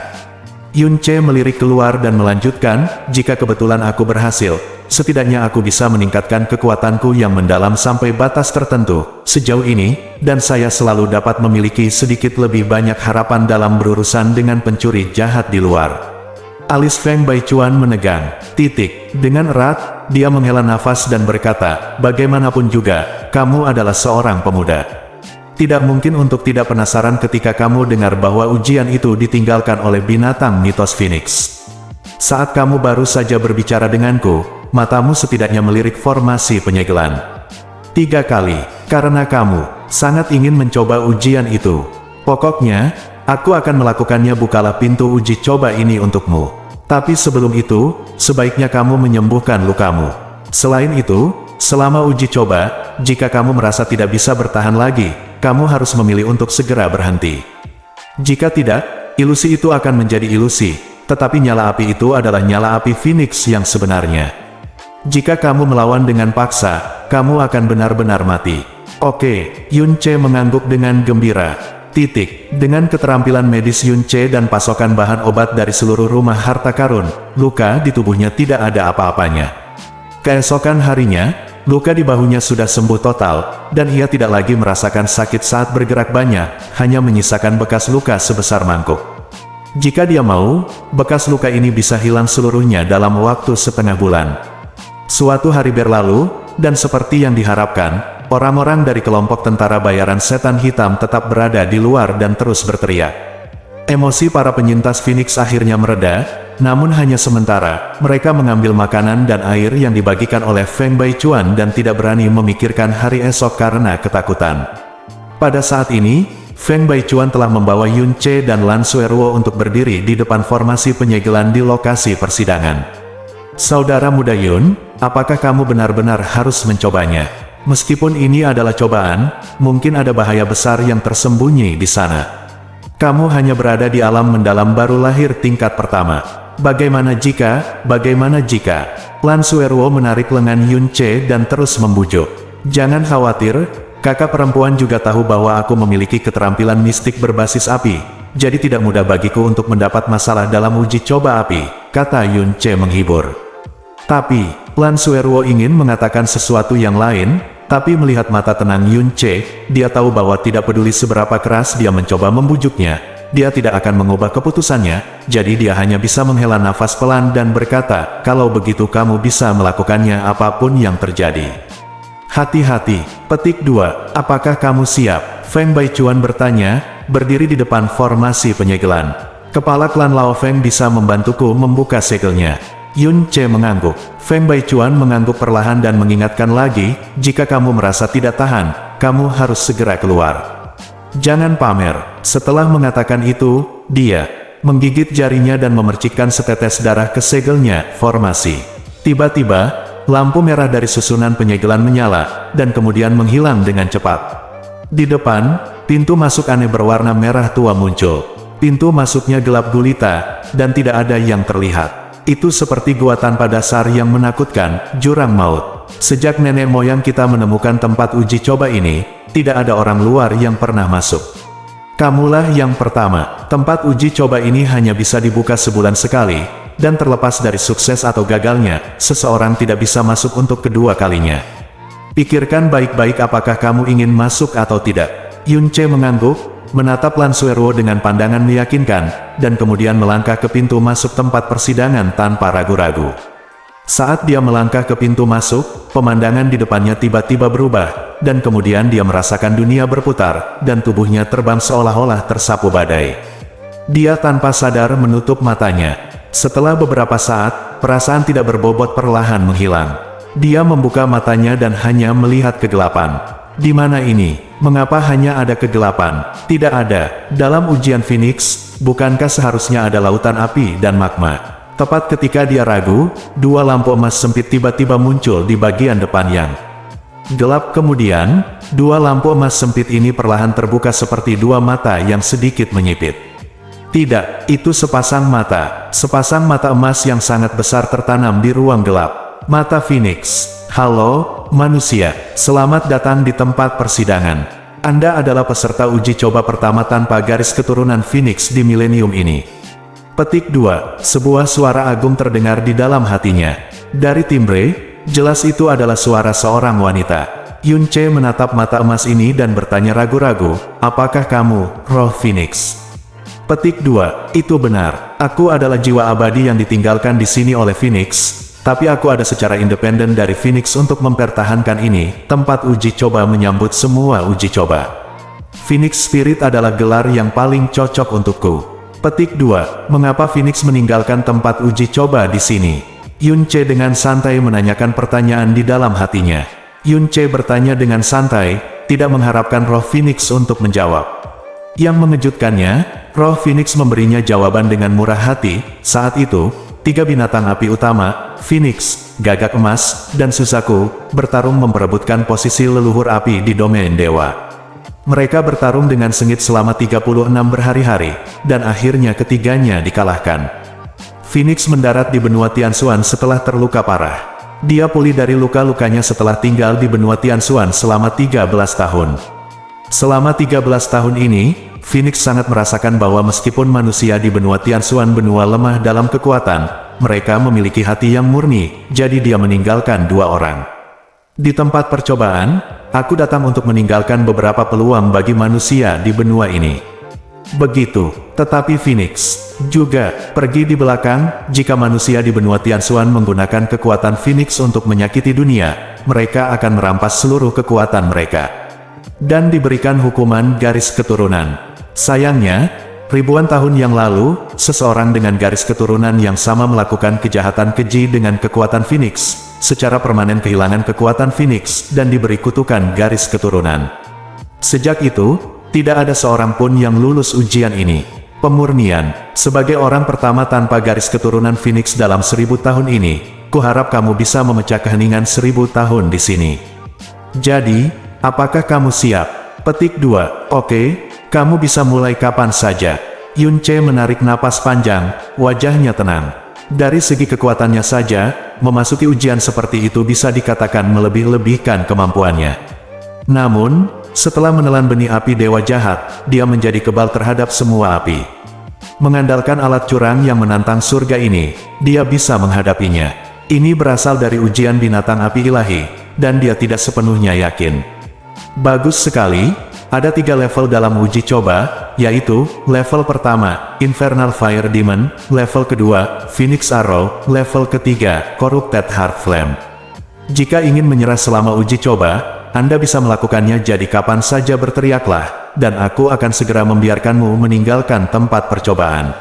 Yun Ce melirik keluar dan melanjutkan, jika kebetulan aku berhasil, setidaknya aku bisa meningkatkan kekuatanku yang mendalam sampai batas tertentu, sejauh ini, dan saya selalu dapat memiliki sedikit lebih banyak harapan dalam berurusan dengan pencuri jahat di luar. Alis Feng Baichuan menegang. Dengan erat, dia menghela nafas dan berkata, bagaimanapun juga, kamu adalah seorang pemuda. Tidak mungkin untuk tidak penasaran ketika kamu dengar bahwa ujian itu ditinggalkan oleh binatang mitos Phoenix. Saat kamu baru saja berbicara denganku, matamu setidaknya melirik formasi penyegelan 3 kali, karena kamu sangat ingin mencoba ujian itu. Pokoknya, aku akan melakukannya. Bukalah pintu uji coba ini untukmu. Tapi sebelum itu, sebaiknya kamu menyembuhkan lukamu. Selain itu, selama uji coba, jika kamu merasa tidak bisa bertahan lagi, kamu harus memilih untuk segera berhenti. Jika tidak, ilusi itu akan menjadi ilusi, tetapi nyala api itu adalah nyala api Phoenix yang sebenarnya. Jika kamu melawan dengan paksa, kamu akan benar-benar mati. Oke, Yun Che mengangguk dengan gembira. Dengan keterampilan medis Yun Che dan pasokan bahan obat dari seluruh rumah harta karun, luka di tubuhnya tidak ada apa-apanya. Keesokan harinya, luka di bahunya sudah sembuh total, dan ia tidak lagi merasakan sakit saat bergerak banyak, hanya menyisakan bekas luka sebesar mangkuk. Jika dia mau, bekas luka ini bisa hilang seluruhnya dalam waktu setengah bulan. Suatu hari berlalu, dan seperti yang diharapkan, orang-orang dari kelompok tentara bayaran setan hitam tetap berada di luar dan terus berteriak. Emosi para penyintas Phoenix akhirnya mereda, namun hanya sementara. Mereka mengambil makanan dan air yang dibagikan oleh Feng Baichuan dan tidak berani memikirkan hari esok karena ketakutan. Pada saat ini, Feng Baichuan telah membawa Yun Che dan Lan Sueruo untuk berdiri di depan formasi penyegelan di lokasi persidangan. Saudara muda Yun, apakah kamu benar-benar harus mencobanya? Meskipun ini adalah cobaan, mungkin ada bahaya besar yang tersembunyi di sana. Kamu hanya berada di alam mendalam baru lahir tingkat pertama. Bagaimana jika? Lan Sueruo menarik lengan Yun Che dan terus membujuk. Jangan khawatir, kakak perempuan juga tahu bahwa aku memiliki keterampilan mistik berbasis api, jadi tidak mudah bagiku untuk mendapat masalah dalam uji coba api, kata Yun Che menghibur. Tapi, Lan Sueruo ingin mengatakan sesuatu yang lain, tapi melihat mata tenang Yun Che, dia tahu bahwa tidak peduli seberapa keras dia mencoba membujuknya, dia tidak akan mengubah keputusannya, jadi dia hanya bisa menghela nafas pelan dan berkata, kalau begitu kamu bisa melakukannya apapun yang terjadi. Hati-hati. Petik 2. Apakah kamu siap? Feng Baichuan bertanya, berdiri di depan formasi penyegelan. Kepala klan Lao Feng bisa membantuku membuka segelnya. Yun Che mengangguk. Feng Baichuan mengangguk perlahan dan mengingatkan lagi, jika kamu merasa tidak tahan, kamu harus segera keluar. Jangan pamer. Setelah mengatakan itu, dia menggigit jarinya dan memercikkan setetes darah ke segelnya, formasi. Tiba-tiba, lampu merah dari susunan penyegelan menyala, dan kemudian menghilang dengan cepat. Di depan, pintu masuk aneh berwarna merah tua muncul. Pintu masuknya gelap gulita, dan tidak ada yang terlihat. Itu seperti gua tanpa dasar yang menakutkan, jurang maut. Sejak nenek moyang kita menemukan tempat uji coba ini, tidak ada orang luar yang pernah masuk. Kamulah yang pertama. Tempat uji coba ini hanya bisa dibuka sebulan sekali, dan terlepas dari sukses atau gagalnya, seseorang tidak bisa masuk untuk kedua kalinya. Pikirkan baik-baik apakah kamu ingin masuk atau tidak. Yun Che mengangguk, menatap Lan Sueruo dengan pandangan meyakinkan, dan kemudian melangkah ke pintu masuk tempat persidangan tanpa ragu-ragu. Saat dia melangkah ke pintu masuk, pemandangan di depannya tiba-tiba berubah, dan kemudian dia merasakan dunia berputar, dan tubuhnya terbang seolah-olah tersapu badai. Dia tanpa sadar menutup matanya. Setelah beberapa saat, perasaan tidak berbobot perlahan menghilang. Dia membuka matanya dan hanya melihat kegelapan. Di mana ini? Mengapa hanya ada kegelapan? Tidak ada. Dalam ujian Phoenix, bukankah seharusnya ada lautan api dan magma? Tepat ketika dia ragu, dua lampu emas sempit tiba-tiba muncul di bagian depan yang gelap. Kemudian, dua lampu emas sempit ini perlahan terbuka seperti dua mata yang sedikit menyipit. Tidak, itu sepasang mata emas yang sangat besar tertanam di ruang gelap. Mata Phoenix. Halo, manusia. Selamat datang di tempat persidangan. Anda adalah peserta uji coba pertama tanpa garis keturunan Phoenix di milenium ini. Petik 2. Sebuah suara agung terdengar di dalam hatinya. Dari timbre, jelas itu adalah suara seorang wanita. Yun Che menatap mata emas ini dan bertanya ragu-ragu, apakah kamu, roh Phoenix? Petik 2. Itu benar. Aku adalah jiwa abadi yang ditinggalkan di sini oleh Phoenix. Tapi aku ada secara independen dari Phoenix untuk mempertahankan ini. Tempat uji coba menyambut semua uji coba. Phoenix Spirit adalah gelar yang paling cocok untukku. Petik 2. Mengapa Phoenix meninggalkan tempat uji coba di sini? Yun Ce dengan santai menanyakan pertanyaan di dalam hatinya. Yun Ce bertanya dengan santai, tidak mengharapkan roh Phoenix untuk menjawab. Yang mengejutkannya, roh Phoenix memberinya jawaban dengan murah hati. Saat itu, 3 binatang api utama, Phoenix, Gagak Emas, dan Suzaku, bertarung memperebutkan posisi leluhur api di domain dewa. Mereka bertarung dengan sengit selama 36 berhari-hari, dan akhirnya ketiganya dikalahkan. Phoenix mendarat di benua Tianxuan setelah terluka parah. Dia pulih dari luka-lukanya setelah tinggal di benua Tianxuan selama 13 tahun. Selama 13 tahun ini, Phoenix sangat merasakan bahwa meskipun manusia di benua Tianxuan benua lemah dalam kekuatan, mereka memiliki hati yang murni, jadi dia meninggalkan 2 orang. Di tempat percobaan, aku datang untuk meninggalkan beberapa peluang bagi manusia di benua ini. Begitu, tetapi Phoenix juga pergi di belakang. Jika manusia di benua Tianxuan menggunakan kekuatan Phoenix untuk menyakiti dunia, mereka akan merampas seluruh kekuatan mereka dan diberikan hukuman garis keturunan. Sayangnya, ribuan tahun yang lalu, seseorang dengan garis keturunan yang sama melakukan kejahatan keji dengan kekuatan Phoenix, secara permanen kehilangan kekuatan Phoenix dan diberi kutukan garis keturunan. Sejak itu, tidak ada seorang pun yang lulus ujian ini. Pemurnian, sebagai orang pertama tanpa garis keturunan Phoenix dalam 1000 tahun ini, kuharap kamu bisa memecah keheningan 1000 tahun di sini. Jadi, apakah kamu siap? Petik 2. Oke, kamu bisa mulai kapan saja. Yun Ce menarik napas panjang, wajahnya tenang. Dari segi kekuatannya saja, memasuki ujian seperti itu bisa dikatakan melebih-lebihkan kemampuannya. Namun, setelah menelan benih api dewa jahat, dia menjadi kebal terhadap semua api. Mengandalkan alat curang yang menantang surga ini, dia bisa menghadapinya. Ini berasal dari ujian binatang api ilahi, dan dia tidak sepenuhnya yakin. Bagus sekali, ada 3 level dalam uji coba, yaitu, level pertama, Infernal Fire Demon, level kedua, Phoenix Arrow, level ketiga, Corrupted Heart Flame. Jika ingin menyerah selama uji coba, Anda bisa melakukannya, jadi kapan saja berteriaklah, dan aku akan segera membiarkanmu meninggalkan tempat percobaan.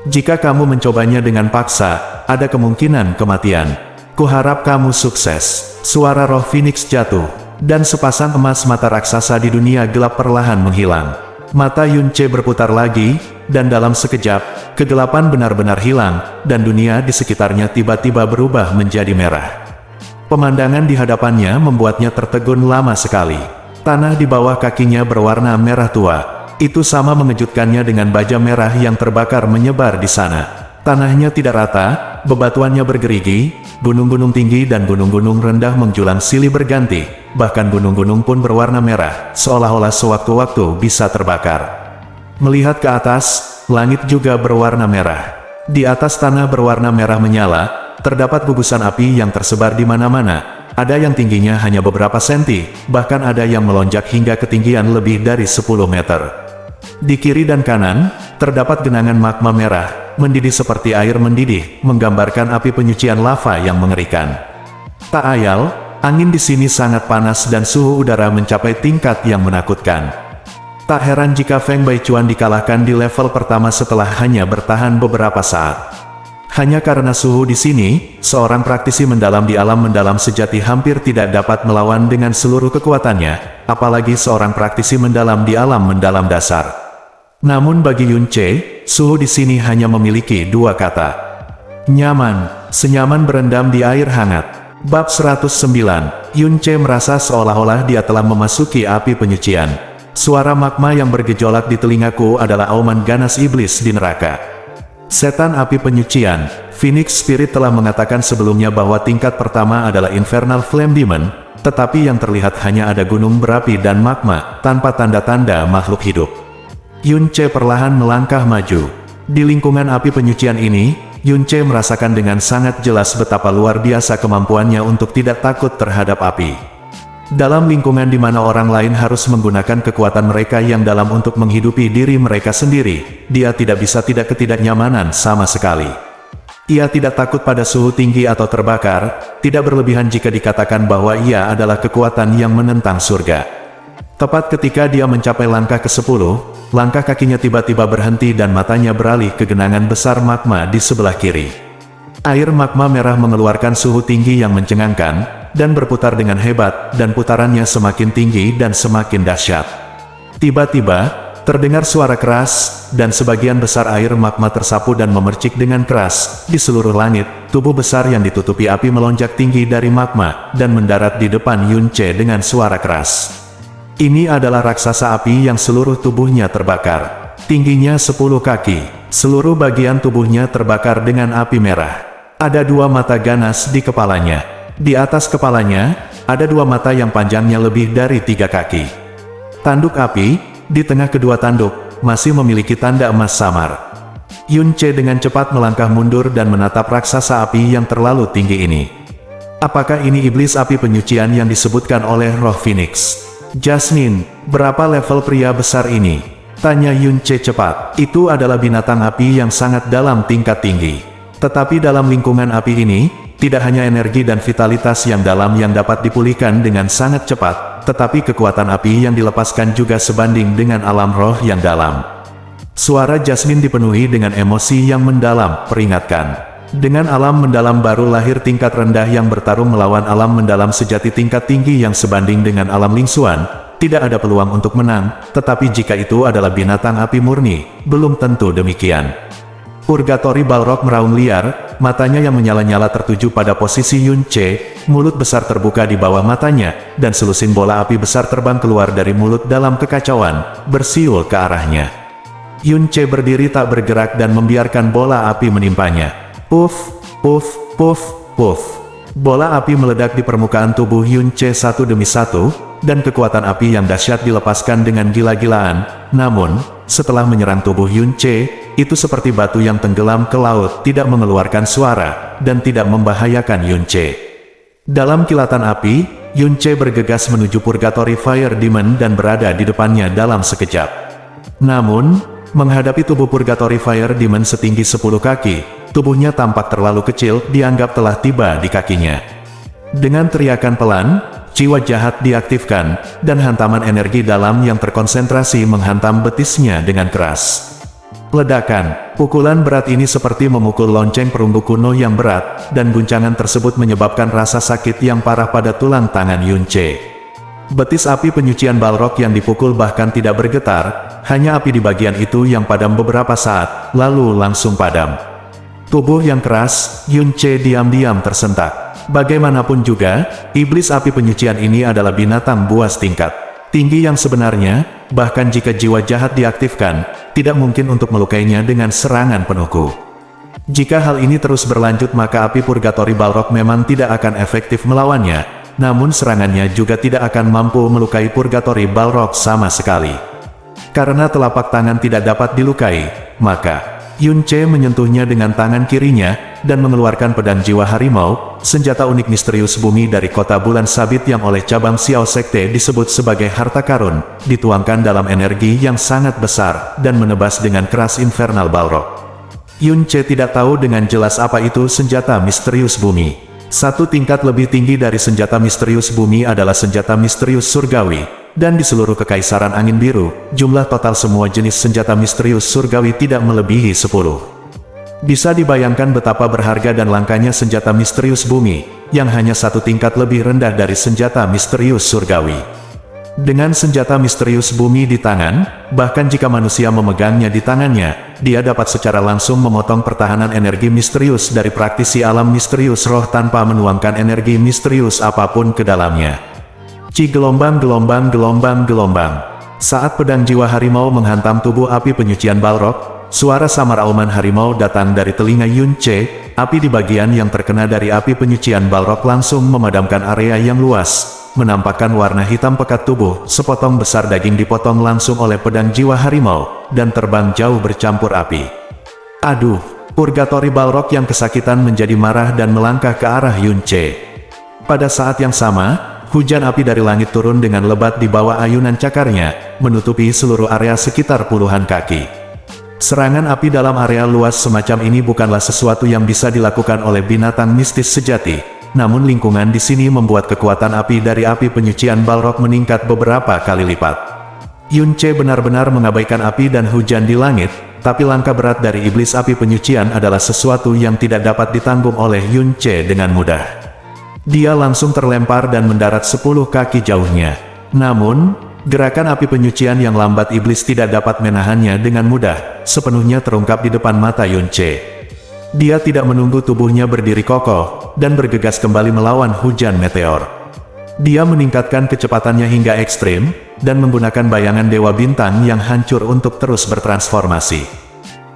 Jika kamu mencobanya dengan paksa, ada kemungkinan kematian. Kuharap kamu sukses. Suara roh Phoenix jatuh, dan sepasang emas mata raksasa di dunia gelap perlahan menghilang. Mata Yun Ce berputar lagi, dan dalam sekejap, kegelapan benar-benar hilang, dan dunia di sekitarnya tiba-tiba berubah menjadi merah. Pemandangan di hadapannya membuatnya tertegun lama sekali. Tanah di bawah kakinya berwarna merah tua. Itu sama mengejutkannya dengan baja merah yang terbakar menyebar di sana. Tanahnya tidak rata, bebatuannya bergerigi, gunung-gunung tinggi dan gunung-gunung rendah menjulang silih berganti, bahkan gunung-gunung pun berwarna merah, seolah-olah sewaktu-waktu bisa terbakar. Melihat ke atas, langit juga berwarna merah. Di atas tanah berwarna merah menyala, terdapat gugusan api yang tersebar di mana-mana. Ada yang tingginya hanya beberapa senti, bahkan ada yang melonjak hingga ketinggian lebih dari 10 meter. Di kiri dan kanan, terdapat genangan magma merah, mendidih seperti air mendidih, menggambarkan api penyucian lava yang mengerikan. Tak ayal, angin di sini sangat panas dan suhu udara mencapai tingkat yang menakutkan. Tak heran jika Feng Baichuan dikalahkan di level pertama setelah hanya bertahan beberapa saat. Hanya karena suhu di sini, seorang praktisi mendalam di alam mendalam sejati hampir tidak dapat melawan dengan seluruh kekuatannya, apalagi seorang praktisi mendalam di alam mendalam dasar. Namun bagi Yun Ce, suhu di sini hanya memiliki 2 kata. Nyaman, senyaman berendam di air hangat. Bab 109, Yun Ce merasa seolah-olah dia telah memasuki api penyucian. Suara magma yang bergejolak di telingaku adalah auman ganas iblis di neraka. Setan api penyucian, Phoenix Spirit telah mengatakan sebelumnya bahwa tingkat pertama adalah Infernal Flame Demon, tetapi yang terlihat hanya ada gunung berapi dan magma, tanpa tanda-tanda makhluk hidup. Yun Ce perlahan melangkah maju. Di lingkungan api penyucian ini, Yun Ce merasakan dengan sangat jelas betapa luar biasa kemampuannya untuk tidak takut terhadap api. Dalam lingkungan di mana orang lain harus menggunakan kekuatan mereka yang dalam untuk menghidupi diri mereka sendiri, dia tidak bisa tidak ketidaknyamanan sama sekali. Ia tidak takut pada suhu tinggi atau terbakar, tidak berlebihan jika dikatakan bahwa ia adalah kekuatan yang menentang surga. Tepat ketika dia mencapai langkah ke-10, langkah kakinya tiba-tiba berhenti dan matanya beralih ke genangan besar magma di sebelah kiri. Air magma merah mengeluarkan suhu tinggi yang mencengangkan, dan berputar dengan hebat, dan putarannya semakin tinggi dan semakin dahsyat. Tiba-tiba, terdengar suara keras, dan sebagian besar air magma tersapu dan memercik dengan keras. Di seluruh langit, tubuh besar yang ditutupi api melonjak tinggi dari magma, dan mendarat di depan Yun Ce dengan suara keras. Ini adalah raksasa api yang seluruh tubuhnya terbakar. Tingginya 10 kaki, seluruh bagian tubuhnya terbakar dengan api merah. Ada 2 mata ganas di kepalanya. Di atas kepalanya, ada 2 mata yang panjangnya lebih dari 3 kaki. Tanduk api, di tengah kedua tanduk, masih memiliki tanda emas samar. Yun Ce dengan cepat melangkah mundur dan menatap raksasa api yang terlalu tinggi ini. Apakah ini iblis api penyucian yang disebutkan oleh roh Phoenix? Jasmine, berapa level pria besar ini? Tanya Yun Ce cepat. Itu adalah binatang api yang sangat dalam tingkat tinggi. Tetapi dalam lingkungan api ini, tidak hanya energi dan vitalitas yang dalam yang dapat dipulihkan dengan sangat cepat, tetapi kekuatan api yang dilepaskan juga sebanding dengan alam roh yang dalam. Suara Jasmine dipenuhi dengan emosi yang mendalam, peringatkan. Dengan alam mendalam baru lahir tingkat rendah yang bertarung melawan alam mendalam sejati tingkat tinggi yang sebanding dengan alam lingsuan, tidak ada peluang untuk menang, tetapi jika itu adalah binatang api murni, belum tentu demikian. Purgatory Balrog meraung liar, matanya yang menyala-nyala tertuju pada posisi Yun Ce, mulut besar terbuka di bawah matanya, dan selusin bola api besar terbang keluar dari mulut dalam kekacauan, bersiul ke arahnya. Yun Ce berdiri tak bergerak dan membiarkan bola api menimpanya. Puff, puff, puff, puff. Bola api meledak di permukaan tubuh Yun Ce satu demi satu, dan kekuatan api yang dahsyat dilepaskan dengan gila-gilaan. Namun, setelah menyerang tubuh Yun Ce, itu seperti batu yang tenggelam ke laut, tidak mengeluarkan suara, dan tidak membahayakan Yun Ce. Dalam kilatan api, Yun Ce bergegas menuju Purgatory Fire Demon dan berada di depannya dalam sekejap. Namun, menghadapi tubuh Purgatory Fire Demon setinggi 10 kaki, tubuhnya tampak terlalu kecil, dianggap telah tiba di kakinya. Dengan teriakan pelan, jiwa jahat diaktifkan, dan hantaman energi dalam yang terkonsentrasi menghantam betisnya dengan keras. Ledakan, pukulan berat ini seperti memukul lonceng perunggu kuno yang berat, dan guncangan tersebut menyebabkan rasa sakit yang parah pada tulang tangan Yun Ce. Betis api penyucian Balrog yang dipukul bahkan tidak bergetar, hanya api di bagian itu yang padam beberapa saat, lalu langsung padam. Tubuh yang keras, Yun Ce diam-diam tersentak. Bagaimanapun juga, iblis api penyucian ini adalah binatang buas tingkat tinggi yang sebenarnya, bahkan jika jiwa jahat diaktifkan, tidak mungkin untuk melukainya dengan serangan penuhku. Jika hal ini terus berlanjut maka api Purgatory Balrog memang tidak akan efektif melawannya, namun serangannya juga tidak akan mampu melukai Purgatory Balrog sama sekali. Karena telapak tangan tidak dapat dilukai, maka Yun Ce menyentuhnya dengan tangan kirinya, dan mengeluarkan pedang jiwa harimau, senjata unik misterius bumi dari kota bulan sabit yang oleh cabang Xiao Sekte disebut sebagai harta karun, dituangkan dalam energi yang sangat besar, dan menebas dengan keras infernal Balrog. Yun Ce tidak tahu dengan jelas apa itu senjata misterius bumi. Satu tingkat lebih tinggi dari senjata misterius bumi adalah senjata misterius surgawi, dan di seluruh kekaisaran angin biru, jumlah total semua jenis senjata misterius surgawi tidak melebihi 10. Bisa dibayangkan betapa berharga dan langkanya senjata misterius bumi, yang hanya satu tingkat lebih rendah dari senjata misterius surgawi. Dengan senjata misterius bumi di tangan, bahkan jika manusia memegangnya di tangannya, dia dapat secara langsung memotong pertahanan energi misterius dari praktisi alam misterius roh tanpa menuangkan energi misterius apapun ke dalamnya. Gelombang. Saat pedang jiwa harimau menghantam tubuh api penyucian Balrog, suara samar auman harimau datang dari telinga Yun Ce. Api di bagian yang terkena dari api penyucian Balrog langsung memadamkan area yang luas, menampakkan warna hitam pekat tubuh. Sepotong besar daging dipotong langsung oleh pedang jiwa harimau, dan terbang jauh bercampur api. Aduh, Purgatory Balrog yang kesakitan menjadi marah dan melangkah ke arah Yun Ce. Pada saat yang sama, hujan api dari langit turun dengan lebat di bawah ayunan cakarnya, menutupi seluruh area sekitar puluhan kaki. Serangan api dalam area luas semacam ini bukanlah sesuatu yang bisa dilakukan oleh binatang mistis sejati, namun lingkungan di sini membuat kekuatan api dari api penyucian Balrog meningkat beberapa kali lipat. Yunce benar-benar mengabaikan api dan hujan di langit, tapi langkah berat dari iblis api penyucian adalah sesuatu yang tidak dapat ditanggung oleh Yunce dengan mudah. Dia langsung terlempar dan mendarat 10 kaki jauhnya. Namun, gerakan api penyucian yang lambat iblis tidak dapat menahannya dengan mudah, sepenuhnya terungkap di depan mata Yunce. Dia tidak menunggu tubuhnya berdiri kokoh, dan bergegas kembali melawan hujan meteor. Dia meningkatkan kecepatannya hingga ekstrim, dan menggunakan bayangan Dewa Bintang yang hancur untuk terus bertransformasi.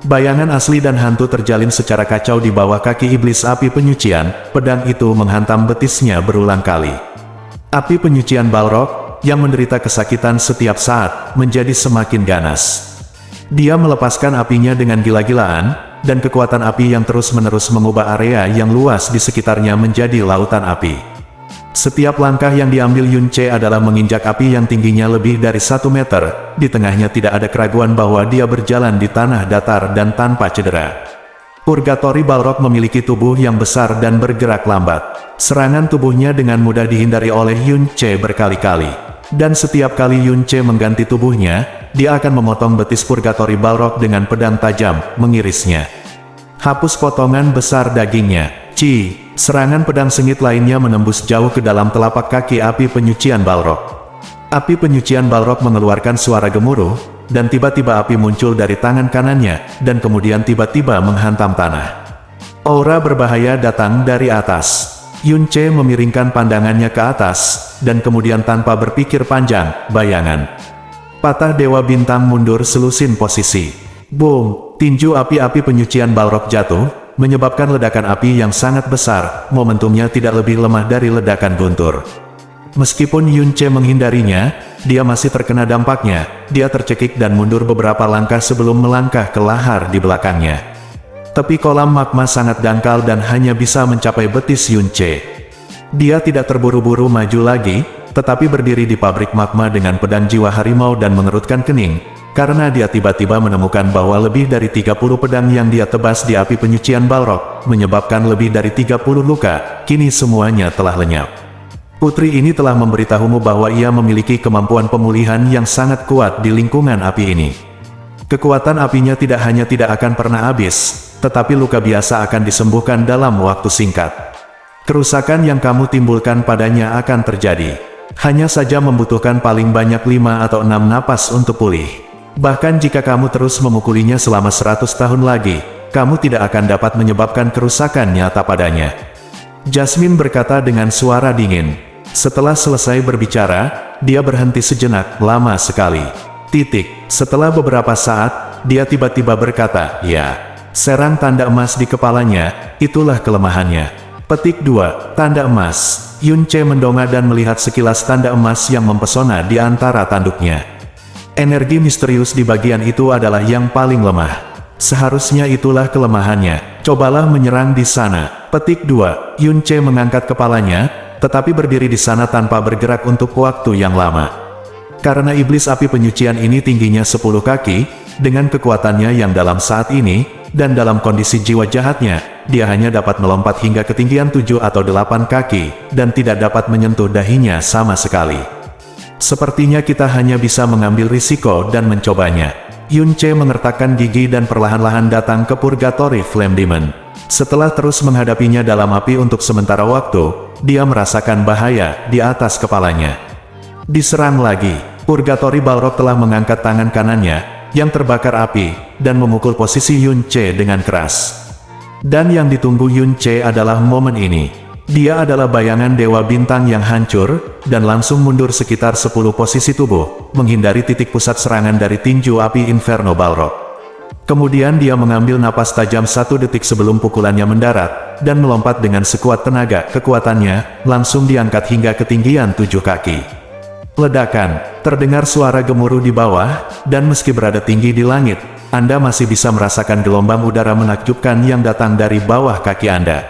Bayangan asli dan hantu terjalin secara kacau di bawah kaki iblis api penyucian, pedang itu menghantam betisnya berulang kali. Api penyucian Balrog, yang menderita kesakitan setiap saat, menjadi semakin ganas. Dia melepaskan apinya dengan gila-gilaan, dan kekuatan api yang terus-menerus mengubah area yang luas di sekitarnya menjadi lautan api. Setiap langkah yang diambil Yunce adalah menginjak api yang tingginya lebih dari 1 meter, di tengahnya tidak ada keraguan bahwa dia berjalan di tanah datar dan tanpa cedera. Purgatory Balrog memiliki tubuh yang besar dan bergerak lambat. Serangan tubuhnya dengan mudah dihindari oleh Yunce berkali-kali. Dan setiap kali Yunce mengganti tubuhnya, dia akan memotong betis Purgatory Balrog dengan pedang tajam, mengirisnya. Hapus potongan besar dagingnya. Serangan pedang sengit lainnya menembus jauh ke dalam telapak kaki api penyucian Balrog. Api penyucian Balrog mengeluarkan suara gemuruh, dan tiba-tiba api muncul dari tangan kanannya, dan kemudian tiba-tiba menghantam tanah. Aura berbahaya datang dari atas. Yunce memiringkan pandangannya ke atas, dan kemudian tanpa berpikir panjang, bayangan patah Dewa Bintang mundur selusin posisi. Boom! Tinju api-api penyucian Balrog jatuh, menyebabkan ledakan api yang sangat besar. Momentumnya tidak lebih lemah dari ledakan guntur. Meskipun Yunce menghindarinya, dia masih terkena dampaknya. Dia tercekik dan mundur beberapa langkah sebelum melangkah ke lahar di belakangnya. Tepi kolam magma sangat dangkal dan hanya bisa mencapai betis Yunce. Dia tidak terburu-buru maju lagi, tetapi berdiri di pabrik magma dengan pedang jiwa harimau dan mengerutkan kening, karena dia tiba-tiba menemukan bahwa lebih dari 30 pedang yang dia tebas di api penyucian Balrog, menyebabkan lebih dari 30 luka, kini semuanya telah lenyap. Putri ini telah memberitahumu bahwa ia memiliki kemampuan pemulihan yang sangat kuat di lingkungan api ini. Kekuatan apinya tidak hanya tidak akan pernah habis, tetapi luka biasa akan disembuhkan dalam waktu singkat. Kerusakan yang kamu timbulkan padanya akan terjadi. Hanya saja membutuhkan paling banyak 5 atau 6 napas untuk pulih. Bahkan jika kamu terus memukulinya selama 100 tahun lagi, kamu tidak akan dapat menyebabkan kerusakan nyata padanya. Jasmine berkata dengan suara dingin. Setelah selesai berbicara, dia berhenti sejenak, lama sekali. Setelah beberapa saat, dia tiba-tiba berkata, ya. Serang tanda emas di kepalanya, itulah kelemahannya. Petik 2. Tanda emas. Yunce mendongak dan melihat sekilas tanda emas yang mempesona di antara tanduknya. Energi misterius di bagian itu adalah yang paling lemah. Seharusnya itulah kelemahannya. Cobalah menyerang di sana. Petik 2. Yunce mengangkat kepalanya, tetapi berdiri di sana tanpa bergerak untuk waktu yang lama. Karena iblis api penyucian ini tingginya 10 kaki, dengan kekuatannya yang dalam saat ini, dan dalam kondisi jiwa jahatnya, dia hanya dapat melompat hingga ketinggian 7 atau 8 kaki, dan tidak dapat menyentuh dahinya sama sekali. Sepertinya kita hanya bisa mengambil risiko dan mencobanya. Yunce mengertakkan gigi dan perlahan-lahan datang ke Purgatory Flame Demon. Setelah terus menghadapinya dalam api untuk sementara waktu, dia merasakan bahaya di atas kepalanya. Diserang lagi. Purgatory Balrog telah mengangkat tangan kanannya, yang terbakar api, dan memukul posisi Yunce dengan keras. Dan yang ditunggu Yunce adalah momen ini. Dia adalah bayangan Dewa Bintang yang hancur, dan langsung mundur sekitar 10 posisi tubuh, menghindari titik pusat serangan dari tinju api Inferno Balrog. Kemudian dia mengambil napas tajam 1 detik sebelum pukulannya mendarat, dan melompat dengan sekuat tenaga. Kekuatannya langsung diangkat hingga ketinggian 7 kaki. Ledakan, terdengar suara gemuruh di bawah, dan meski berada tinggi di langit, Anda masih bisa merasakan gelombang udara menakjubkan yang datang dari bawah kaki Anda.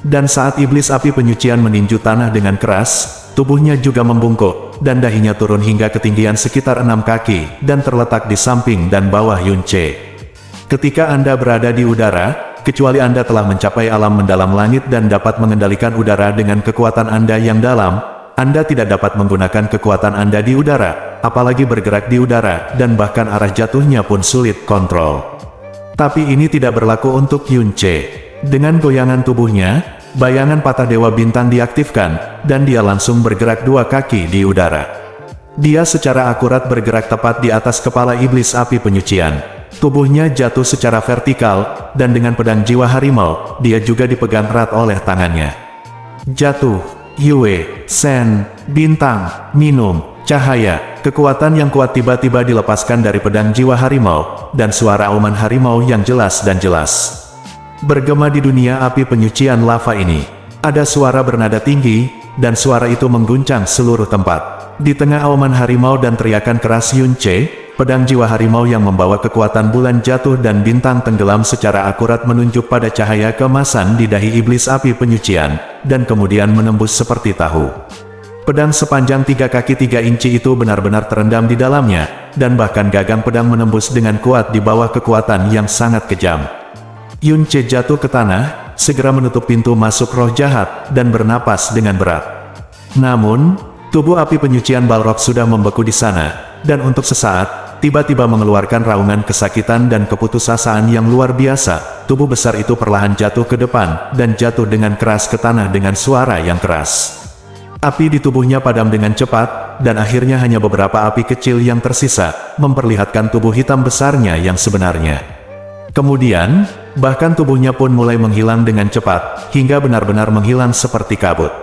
Dan saat iblis api penyucian meninju tanah dengan keras, tubuhnya juga membungkuk, dan dahinya turun hingga ketinggian sekitar 6 kaki, dan terletak di samping dan bawah Yunce. Ketika Anda berada di udara, kecuali Anda telah mencapai alam mendalam langit dan dapat mengendalikan udara dengan kekuatan Anda yang dalam. Anda tidak dapat menggunakan kekuatan Anda di udara, apalagi bergerak di udara, dan bahkan arah jatuhnya pun sulit kontrol. Tapi ini tidak berlaku untuk Yunce. Dengan goyangan tubuhnya, bayangan patah Dewa Bintang diaktifkan, dan dia langsung bergerak 2 kaki di udara. Dia secara akurat bergerak tepat di atas kepala iblis api penyucian. Tubuhnya jatuh secara vertikal, dan dengan pedang jiwa harimau, dia juga dipegang erat oleh tangannya. Jatuh, Yue, Sen, bintang, minum, cahaya. Kekuatan yang kuat tiba-tiba dilepaskan dari pedang jiwa harimau, dan suara auman harimau yang jelas dan jelas bergema di dunia api penyucian lava ini. Ada suara bernada tinggi, dan suara itu mengguncang seluruh tempat. Di tengah auman harimau dan teriakan keras Yunce, pedang jiwa harimau yang membawa kekuatan bulan jatuh dan bintang tenggelam secara akurat menunjuk pada cahaya keemasan di dahi iblis api penyucian, dan kemudian menembus seperti tahu. Pedang sepanjang 3 kaki 3 inci itu benar-benar terendam di dalamnya, dan bahkan gagang pedang menembus dengan kuat di bawah kekuatan yang sangat kejam. Yunce jatuh ke tanah, segera menutup pintu masuk roh jahat, dan bernapas dengan berat. Namun, tubuh api penyucian Balrog sudah membeku di sana, dan untuk sesaat, tiba-tiba mengeluarkan raungan kesakitan dan keputusasaan yang luar biasa. Tubuh besar itu perlahan jatuh ke depan, dan jatuh dengan keras ke tanah dengan suara yang keras. Api di tubuhnya padam dengan cepat, dan akhirnya hanya beberapa api kecil yang tersisa, memperlihatkan tubuh hitam besarnya yang sebenarnya. Kemudian, bahkan tubuhnya pun mulai menghilang dengan cepat, hingga benar-benar menghilang seperti kabut.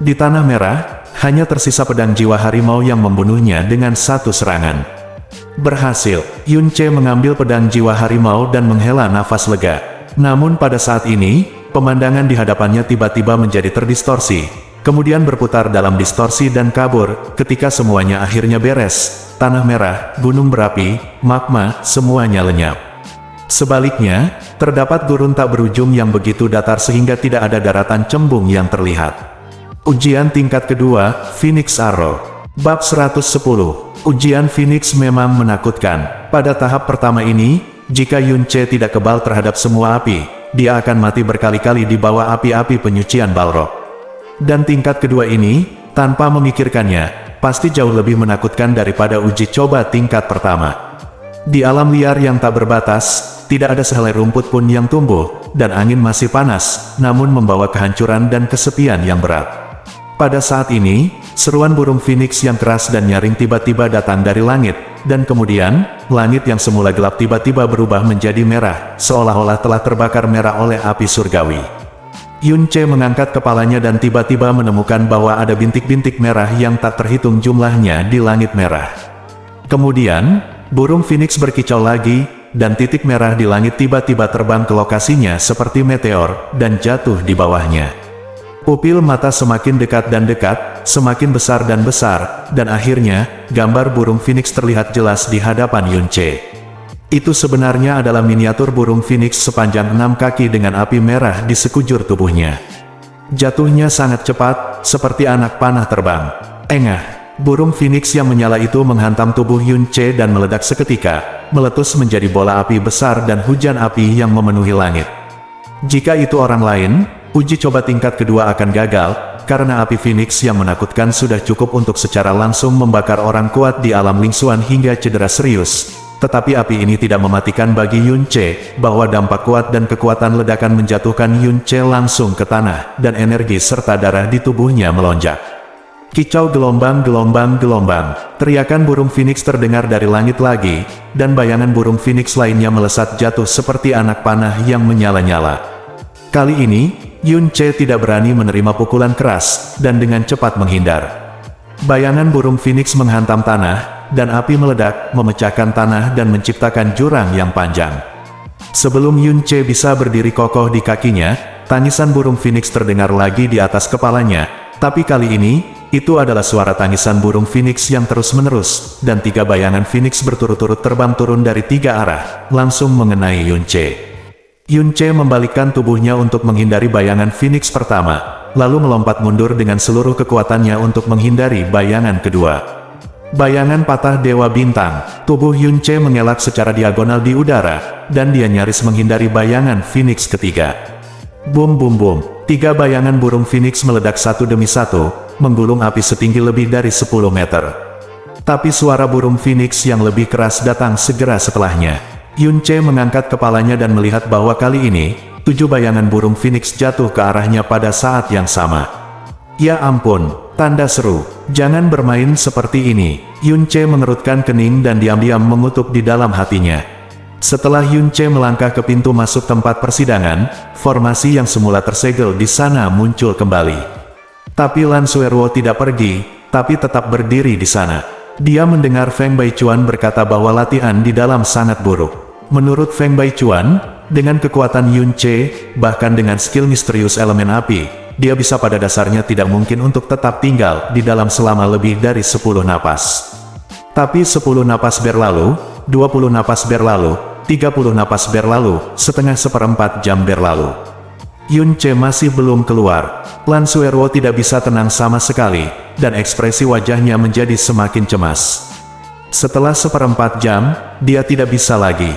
Di tanah merah, hanya tersisa pedang jiwa harimau yang membunuhnya dengan 1 serangan. Berhasil, Yunce mengambil pedang jiwa harimau dan menghela nafas lega. Namun pada saat ini, pemandangan di hadapannya tiba-tiba menjadi terdistorsi, kemudian berputar dalam distorsi dan kabur. Ketika semuanya akhirnya beres, tanah merah, gunung berapi, magma, semuanya lenyap. Sebaliknya, terdapat gurun tak berujung yang begitu datar sehingga tidak ada daratan cembung yang terlihat. Ujian tingkat kedua, Phoenix Arrow. Bab 110. Ujian Phoenix memang menakutkan. Pada tahap pertama ini, jika Yunce tidak kebal terhadap semua api, dia akan mati berkali-kali di bawah api-api penyucian Balrog. Dan tingkat kedua ini, tanpa memikirkannya, pasti jauh lebih menakutkan daripada uji coba tingkat pertama. Di alam liar yang tak berbatas, tidak ada sehelai rumput pun yang tumbuh, dan angin masih panas, namun membawa kehancuran dan kesepian yang berat. Pada saat ini, seruan burung Phoenix yang keras dan nyaring tiba-tiba datang dari langit, dan kemudian, langit yang semula gelap tiba-tiba berubah menjadi merah, seolah-olah telah terbakar merah oleh api surgawi. Yunce mengangkat kepalanya dan tiba-tiba menemukan bahwa ada bintik-bintik merah yang tak terhitung jumlahnya di langit merah. Kemudian, burung Phoenix berkicau lagi, dan titik merah di langit tiba-tiba terbang ke lokasinya seperti meteor, dan jatuh di bawahnya. Pupil mata semakin dekat dan dekat, semakin besar dan besar, dan akhirnya, gambar burung Phoenix terlihat jelas di hadapan Yunce. Itu sebenarnya adalah miniatur burung Phoenix sepanjang 6 kaki dengan api merah di sekujur tubuhnya. Jatuhnya sangat cepat, seperti anak panah terbang. Engah, burung Phoenix yang menyala itu menghantam tubuh Yunce dan meledak seketika, meletus menjadi bola api besar dan hujan api yang memenuhi langit. Jika itu orang lain, uji coba tingkat kedua akan gagal, karena api Phoenix yang menakutkan sudah cukup untuk secara langsung membakar orang kuat di alam lingsuan hingga cedera serius. Tetapi api ini tidak mematikan bagi Yunce, bahwa dampak kuat dan kekuatan ledakan menjatuhkan Yunce langsung ke tanah, dan energi serta darah di tubuhnya melonjak. Kicau gelombang-gelombang, teriakan burung Phoenix terdengar dari langit lagi, dan bayangan burung Phoenix lainnya melesat jatuh seperti anak panah yang menyala-nyala. Kali ini, Yunce tidak berani menerima pukulan keras, dan dengan cepat menghindar. Bayangan burung Phoenix menghantam tanah, dan api meledak, memecahkan tanah dan menciptakan jurang yang panjang. Sebelum Yunce bisa berdiri kokoh di kakinya, tangisan burung Phoenix terdengar lagi di atas kepalanya, tapi kali ini, itu adalah suara tangisan burung Phoenix yang terus-menerus, dan 3 bayangan Phoenix berturut-turut terbang turun dari 3 arah, langsung mengenai Yunce. Yunce membalikkan tubuhnya untuk menghindari bayangan Phoenix pertama, lalu melompat mundur dengan seluruh kekuatannya untuk menghindari bayangan kedua. Bayangan patah Dewa Bintang, tubuh Yunce mengelak secara diagonal di udara, dan dia nyaris menghindari bayangan Phoenix ketiga. Boom boom boom, 3 bayangan burung Phoenix meledak satu demi satu, menggulung api setinggi lebih dari 10 meter. Tapi suara burung Phoenix yang lebih keras datang segera setelahnya. Yunce mengangkat kepalanya dan melihat bahwa kali ini, 7 bayangan burung Phoenix jatuh ke arahnya pada saat yang sama. Ya ampun, tanda seru, jangan bermain seperti ini. Yunce mengerutkan kening dan diam-diam mengutuk di dalam hatinya. Setelah Yunce melangkah ke pintu masuk tempat persidangan, formasi yang semula tersegel di sana muncul kembali. Tapi Lan Suerwo tidak pergi, tapi tetap berdiri di sana. Dia mendengar Feng Baichuan berkata bahwa latihan di dalam sangat buruk. Menurut Feng Baichuan, dengan kekuatan Yunce, bahkan dengan skill misterius elemen api, dia bisa pada dasarnya tidak mungkin untuk tetap tinggal di dalam selama lebih dari 10 napas. Tapi 10 napas berlalu, 20 napas berlalu, 30 napas berlalu, setengah seperempat jam berlalu. Yunce masih belum keluar. Lan Suerwo tidak bisa tenang sama sekali, dan ekspresi wajahnya menjadi semakin cemas. Setelah seperempat jam, dia tidak bisa lagi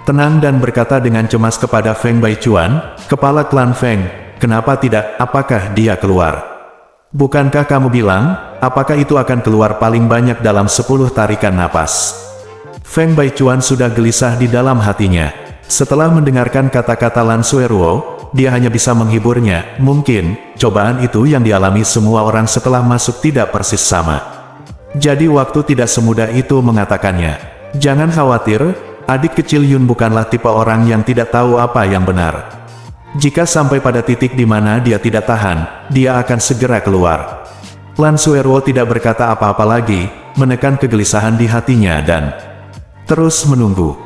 tenang dan berkata dengan cemas kepada Feng Baichuan, kepala klan Feng, kenapa tidak, apakah dia keluar? Bukankah kamu bilang, apakah itu akan keluar paling banyak dalam 10 tarikan napas? Feng Baichuan sudah gelisah di dalam hatinya. Setelah mendengarkan kata-kata Lan Suerwo, dia hanya bisa menghiburnya, mungkin, cobaan itu yang dialami semua orang setelah masuk tidak persis sama. Jadi waktu tidak semudah itu mengatakannya. Jangan khawatir, adik kecil Yun bukanlah tipe orang yang tidak tahu apa yang benar. Jika sampai pada titik di mana dia tidak tahan, dia akan segera keluar. Lan Suerwo tidak berkata apa-apa lagi, menekan kegelisahan di hatinya dan terus menunggu.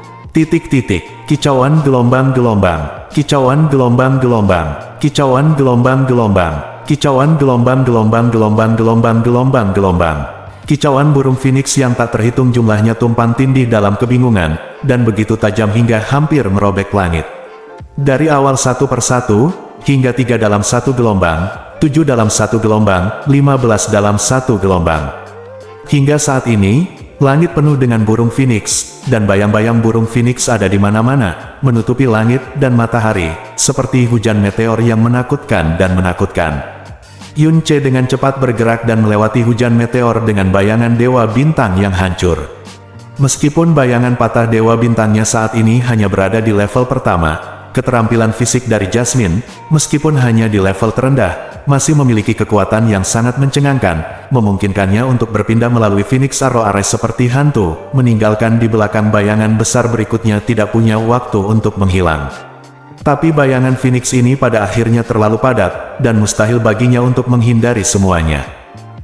Kicauan gelombang-gelombang, kicauan gelombang-gelombang, kicauan gelombang-gelombang, kicauan gelombang-gelombang-gelombang-gelombang-gelombang. Kicauan burung Phoenix yang tak terhitung jumlahnya tumpang tindih dalam kebingungan, dan begitu tajam hingga hampir merobek langit. Dari awal satu persatu, hingga 3 dalam satu gelombang, 7 dalam satu gelombang, 15 dalam satu gelombang. Hingga saat ini, langit penuh dengan burung Phoenix, dan bayang-bayang burung Phoenix ada di mana-mana, menutupi langit dan matahari, seperti hujan meteor yang menakutkan dan menakutkan. Yunce dengan cepat bergerak dan melewati hujan meteor dengan bayangan Dewa Bintang yang hancur. Meskipun bayangan patah Dewa Bintangnya saat ini hanya berada di level pertama, keterampilan fisik dari Jasmine, meskipun hanya di level terendah, masih memiliki kekuatan yang sangat mencengangkan, memungkinkannya untuk berpindah melalui Phoenix Arrow Array seperti hantu, meninggalkan di belakang bayangan besar berikutnya tidak punya waktu untuk menghilang. Tapi bayangan Phoenix ini pada akhirnya terlalu padat, dan mustahil baginya untuk menghindari semuanya.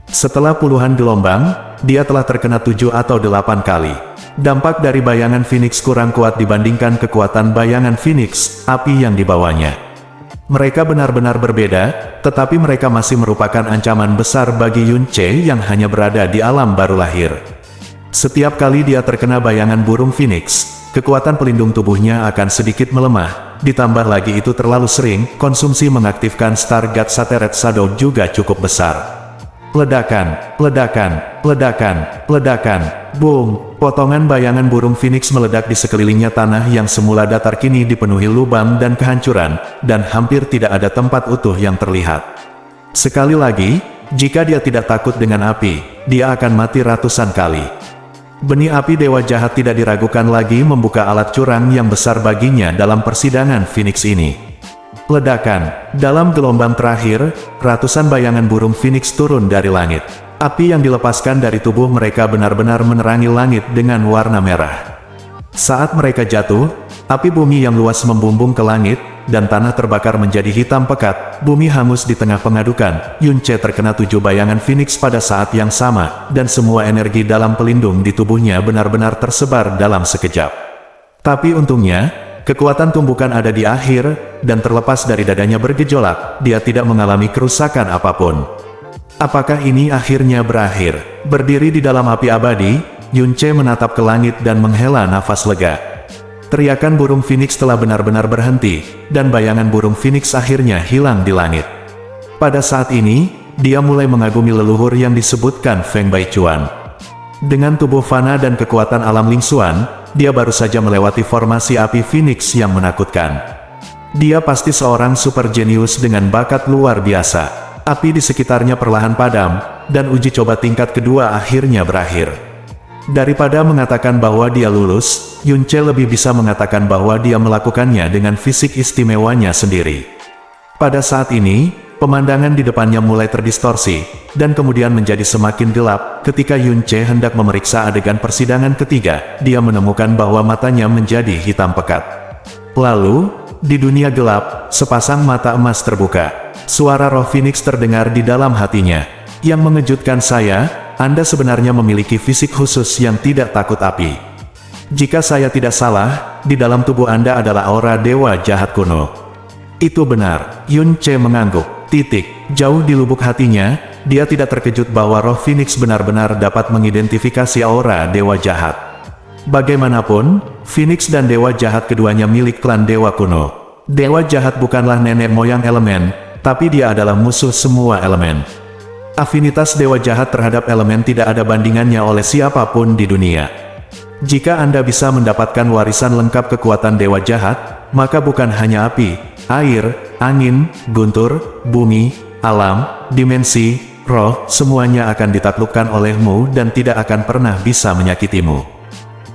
Setelah puluhan gelombang, dia telah terkena 7 atau 8 kali. Dampak dari bayangan Phoenix kurang kuat dibandingkan kekuatan bayangan Phoenix, api yang dibawanya. Mereka benar-benar berbeda, tetapi mereka masih merupakan ancaman besar bagi Yunce yang hanya berada di alam baru lahir. Setiap kali dia terkena bayangan burung Phoenix, kekuatan pelindung tubuhnya akan sedikit melemah. Ditambah lagi itu terlalu sering, konsumsi mengaktifkan Star God Sateret Shadow juga cukup besar. Ledakan, ledakan, ledakan, ledakan, boom! Potongan bayangan burung Phoenix meledak di sekelilingnya tanah yang semula datar kini dipenuhi lubang dan kehancuran, dan hampir tidak ada tempat utuh yang terlihat. Sekali lagi, jika dia tidak takut dengan api, dia akan mati ratusan kali. Benih api Dewa Jahat tidak diragukan lagi membuka alat curang yang besar baginya dalam persidangan Phoenix ini. Ledakan, dalam gelombang terakhir, ratusan bayangan burung Phoenix turun dari langit. Api yang dilepaskan dari tubuh mereka benar-benar menerangi langit dengan warna merah. Saat mereka jatuh, api bumi yang luas membumbung ke langit, dan tanah terbakar menjadi hitam pekat, bumi hangus di tengah pengadukan. Yunce terkena 7 bayangan Phoenix pada saat yang sama, dan semua energi dalam pelindung di tubuhnya benar-benar tersebar dalam sekejap. Tapi untungnya, kekuatan tumbukan ada di akhir, dan terlepas dari dadanya bergejolak, dia tidak mengalami kerusakan apapun. Apakah ini akhirnya berakhir? Berdiri di dalam api abadi, Yunce menatap ke langit dan menghela nafas lega. Teriakan burung Phoenix telah benar-benar berhenti, dan bayangan burung Phoenix akhirnya hilang di langit. Pada saat ini, dia mulai mengagumi leluhur yang disebutkan Feng Baichuan. Dengan tubuh fana dan kekuatan alam Lingsuan, dia baru saja melewati formasi api Phoenix yang menakutkan. Dia pasti seorang super jenius dengan bakat luar biasa. Api di sekitarnya perlahan padam, dan uji coba tingkat kedua akhirnya berakhir. Daripada mengatakan bahwa dia lulus, Yunche lebih bisa mengatakan bahwa dia melakukannya dengan fisik istimewanya sendiri. Pada saat ini, pemandangan di depannya mulai terdistorsi, dan kemudian menjadi semakin gelap. Ketika Yunche hendak memeriksa adegan persidangan ketiga, dia menemukan bahwa matanya menjadi hitam pekat. Lalu, di dunia gelap, sepasang mata emas terbuka. Suara roh Phoenix terdengar di dalam hatinya. Yang mengejutkan saya, Anda sebenarnya memiliki fisik khusus yang tidak takut api. Jika saya tidak salah, di dalam tubuh Anda adalah aura dewa jahat kuno. Itu benar, Yunche mengangguk. Jauh di lubuk hatinya, dia tidak terkejut bahwa roh Phoenix benar-benar dapat mengidentifikasi aura dewa jahat. Bagaimanapun, Phoenix dan dewa jahat keduanya milik klan dewa kuno. Dewa jahat bukanlah nenek moyang elemen, tapi dia adalah musuh semua elemen. Afinitas dewa jahat terhadap elemen tidak ada bandingannya oleh siapapun di dunia. Jika Anda bisa mendapatkan warisan lengkap kekuatan dewa jahat, maka bukan hanya api, air, angin, guntur, bumi, alam, dimensi, roh, semuanya akan ditaklukkan olehmu dan tidak akan pernah bisa menyakitimu.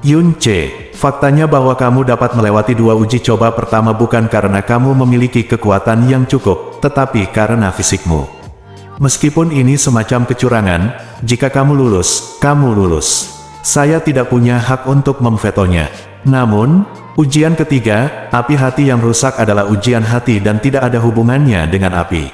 Yunche, faktanya bahwa kamu dapat melewati dua uji coba pertama bukan karena kamu memiliki kekuatan yang cukup, tetapi karena fisikmu. Meskipun ini semacam kecurangan, jika kamu lulus, kamu lulus. Saya tidak punya hak untuk memvetonya. Namun, ujian ketiga, api hati yang rusak adalah ujian hati dan tidak ada hubungannya dengan api.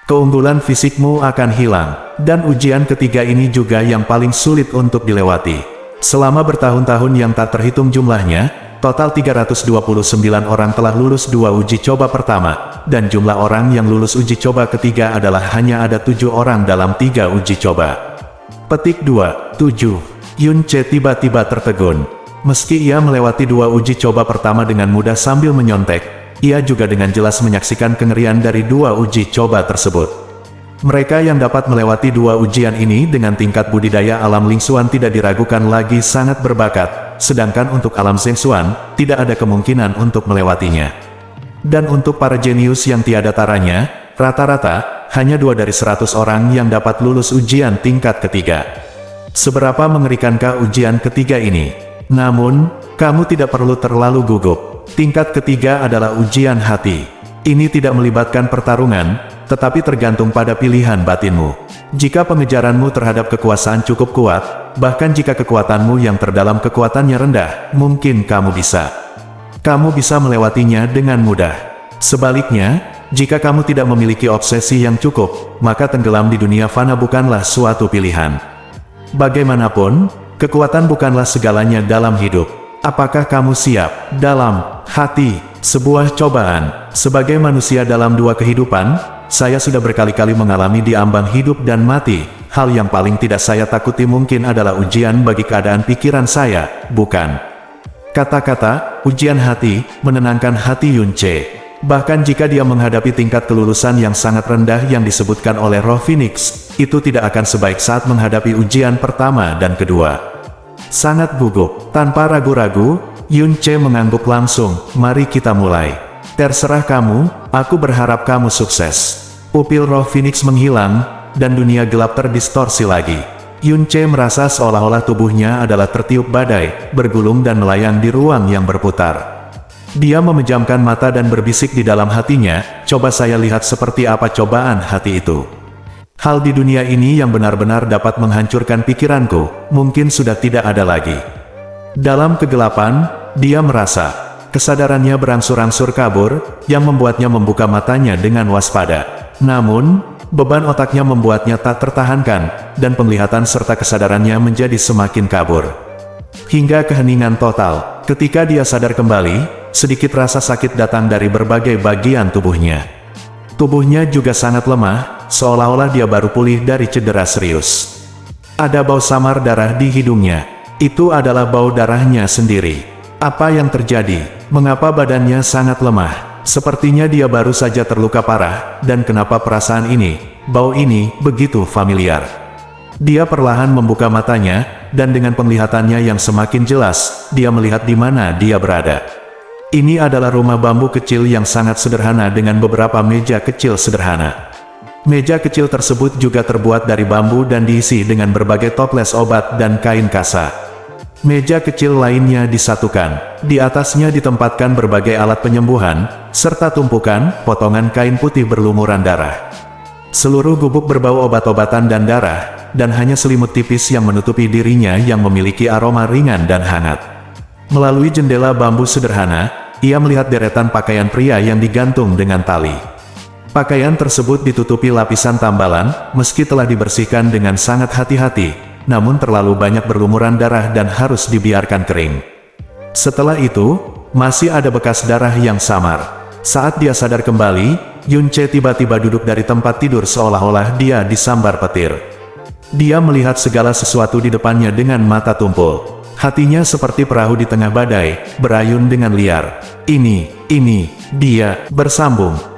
Keunggulan fisikmu akan hilang, dan ujian ketiga ini juga yang paling sulit untuk dilewati. Selama bertahun-tahun yang tak terhitung jumlahnya, total 329 orang telah lulus dua uji coba pertama, dan jumlah orang yang lulus uji coba ketiga adalah hanya ada 7 orang dalam 3 uji coba. Petik 2, 7. Yunche tiba-tiba tertegun. Meski ia melewati dua uji coba pertama dengan mudah sambil menyontek, ia juga dengan jelas menyaksikan kengerian dari dua uji coba tersebut. Mereka yang dapat melewati dua ujian ini dengan tingkat budidaya alam Lingsuan tidak diragukan lagi sangat berbakat, sedangkan untuk alam Zhengxuan, tidak ada kemungkinan untuk melewatinya. Dan untuk para jenius yang tiada taranya, rata-rata, hanya 2 dari 100 orang yang dapat lulus ujian tingkat ketiga. Seberapa mengerikankah ujian ketiga ini? Namun, kamu tidak perlu terlalu gugup. Tingkat ketiga adalah ujian hati. Ini tidak melibatkan pertarungan, tetapi tergantung pada pilihan batinmu. Jika pengejaranmu terhadap kekuasaan cukup kuat, bahkan jika kekuatanmu yang terdalam kekuatannya rendah, mungkin kamu bisa. Kamu bisa melewatinya dengan mudah. Sebaliknya, jika kamu tidak memiliki obsesi yang cukup, maka tenggelam di dunia fana bukanlah suatu pilihan. Bagaimanapun, kekuatan bukanlah segalanya dalam hidup. Apakah kamu siap? Dalam hati, sebuah cobaan. Sebagai manusia dalam dua kehidupan, saya sudah berkali-kali mengalami di ambang hidup dan mati. Hal yang paling tidak saya takuti mungkin adalah ujian bagi keadaan pikiran saya, bukan? Kata-kata, ujian hati, menenangkan hati Yunche. Bahkan jika dia menghadapi tingkat kelulusan yang sangat rendah yang disebutkan oleh roh Phoenix, itu tidak akan sebaik saat menghadapi ujian pertama dan kedua. Sangat gugup, tanpa ragu-ragu, Yunche mengangguk langsung, mari kita mulai. Terserah kamu, aku berharap kamu sukses. Pupil roh Phoenix menghilang, dan dunia gelap terdistorsi lagi. Yunche merasa seolah-olah tubuhnya adalah tertiup badai, bergulung dan melayang di ruang yang berputar. Dia memejamkan mata dan berbisik di dalam hatinya, coba saya lihat seperti apa cobaan hati itu. Hal di dunia ini yang benar-benar dapat menghancurkan pikiranku, mungkin sudah tidak ada lagi. Dalam kegelapan, dia merasa kesadarannya berangsur-angsur kabur, yang membuatnya membuka matanya dengan waspada. Namun, beban otaknya membuatnya tak tertahankan, dan penglihatan serta kesadarannya menjadi semakin kabur. Hingga keheningan total, ketika dia sadar kembali, sedikit rasa sakit datang dari berbagai bagian tubuhnya. Tubuhnya juga sangat lemah, seolah-olah dia baru pulih dari cedera serius. Ada bau samar darah di hidungnya. Itu adalah bau darahnya sendiri. Apa yang terjadi? Mengapa badannya sangat lemah? Sepertinya dia baru saja terluka parah, dan kenapa perasaan ini, bau ini, begitu familiar? Dia perlahan membuka matanya, dan dengan penglihatannya yang semakin jelas, dia melihat di mana dia berada. Ini adalah rumah bambu kecil yang sangat sederhana dengan beberapa meja kecil sederhana. Meja kecil tersebut juga terbuat dari bambu dan diisi dengan berbagai toples obat dan kain kasa. Meja kecil lainnya disatukan. Di atasnya ditempatkan berbagai alat penyembuhan, serta tumpukan, potongan kain putih berlumuran darah. Seluruh gubuk berbau obat-obatan dan darah, dan hanya selimut tipis yang menutupi dirinya yang memiliki aroma ringan dan hangat. Melalui jendela bambu sederhana, ia melihat deretan pakaian pria yang digantung dengan tali. Pakaian tersebut ditutupi lapisan tambalan, meski telah dibersihkan dengan sangat hati-hati, namun terlalu banyak berlumuran darah dan harus dibiarkan kering. Setelah itu, masih ada bekas darah yang samar. Saat dia sadar kembali, Yun Che tiba-tiba duduk dari tempat tidur seolah-olah dia disambar petir. Dia melihat segala sesuatu di depannya dengan mata tumpul. Hatinya seperti perahu di tengah badai, berayun dengan liar. Ini, dia, bersambung.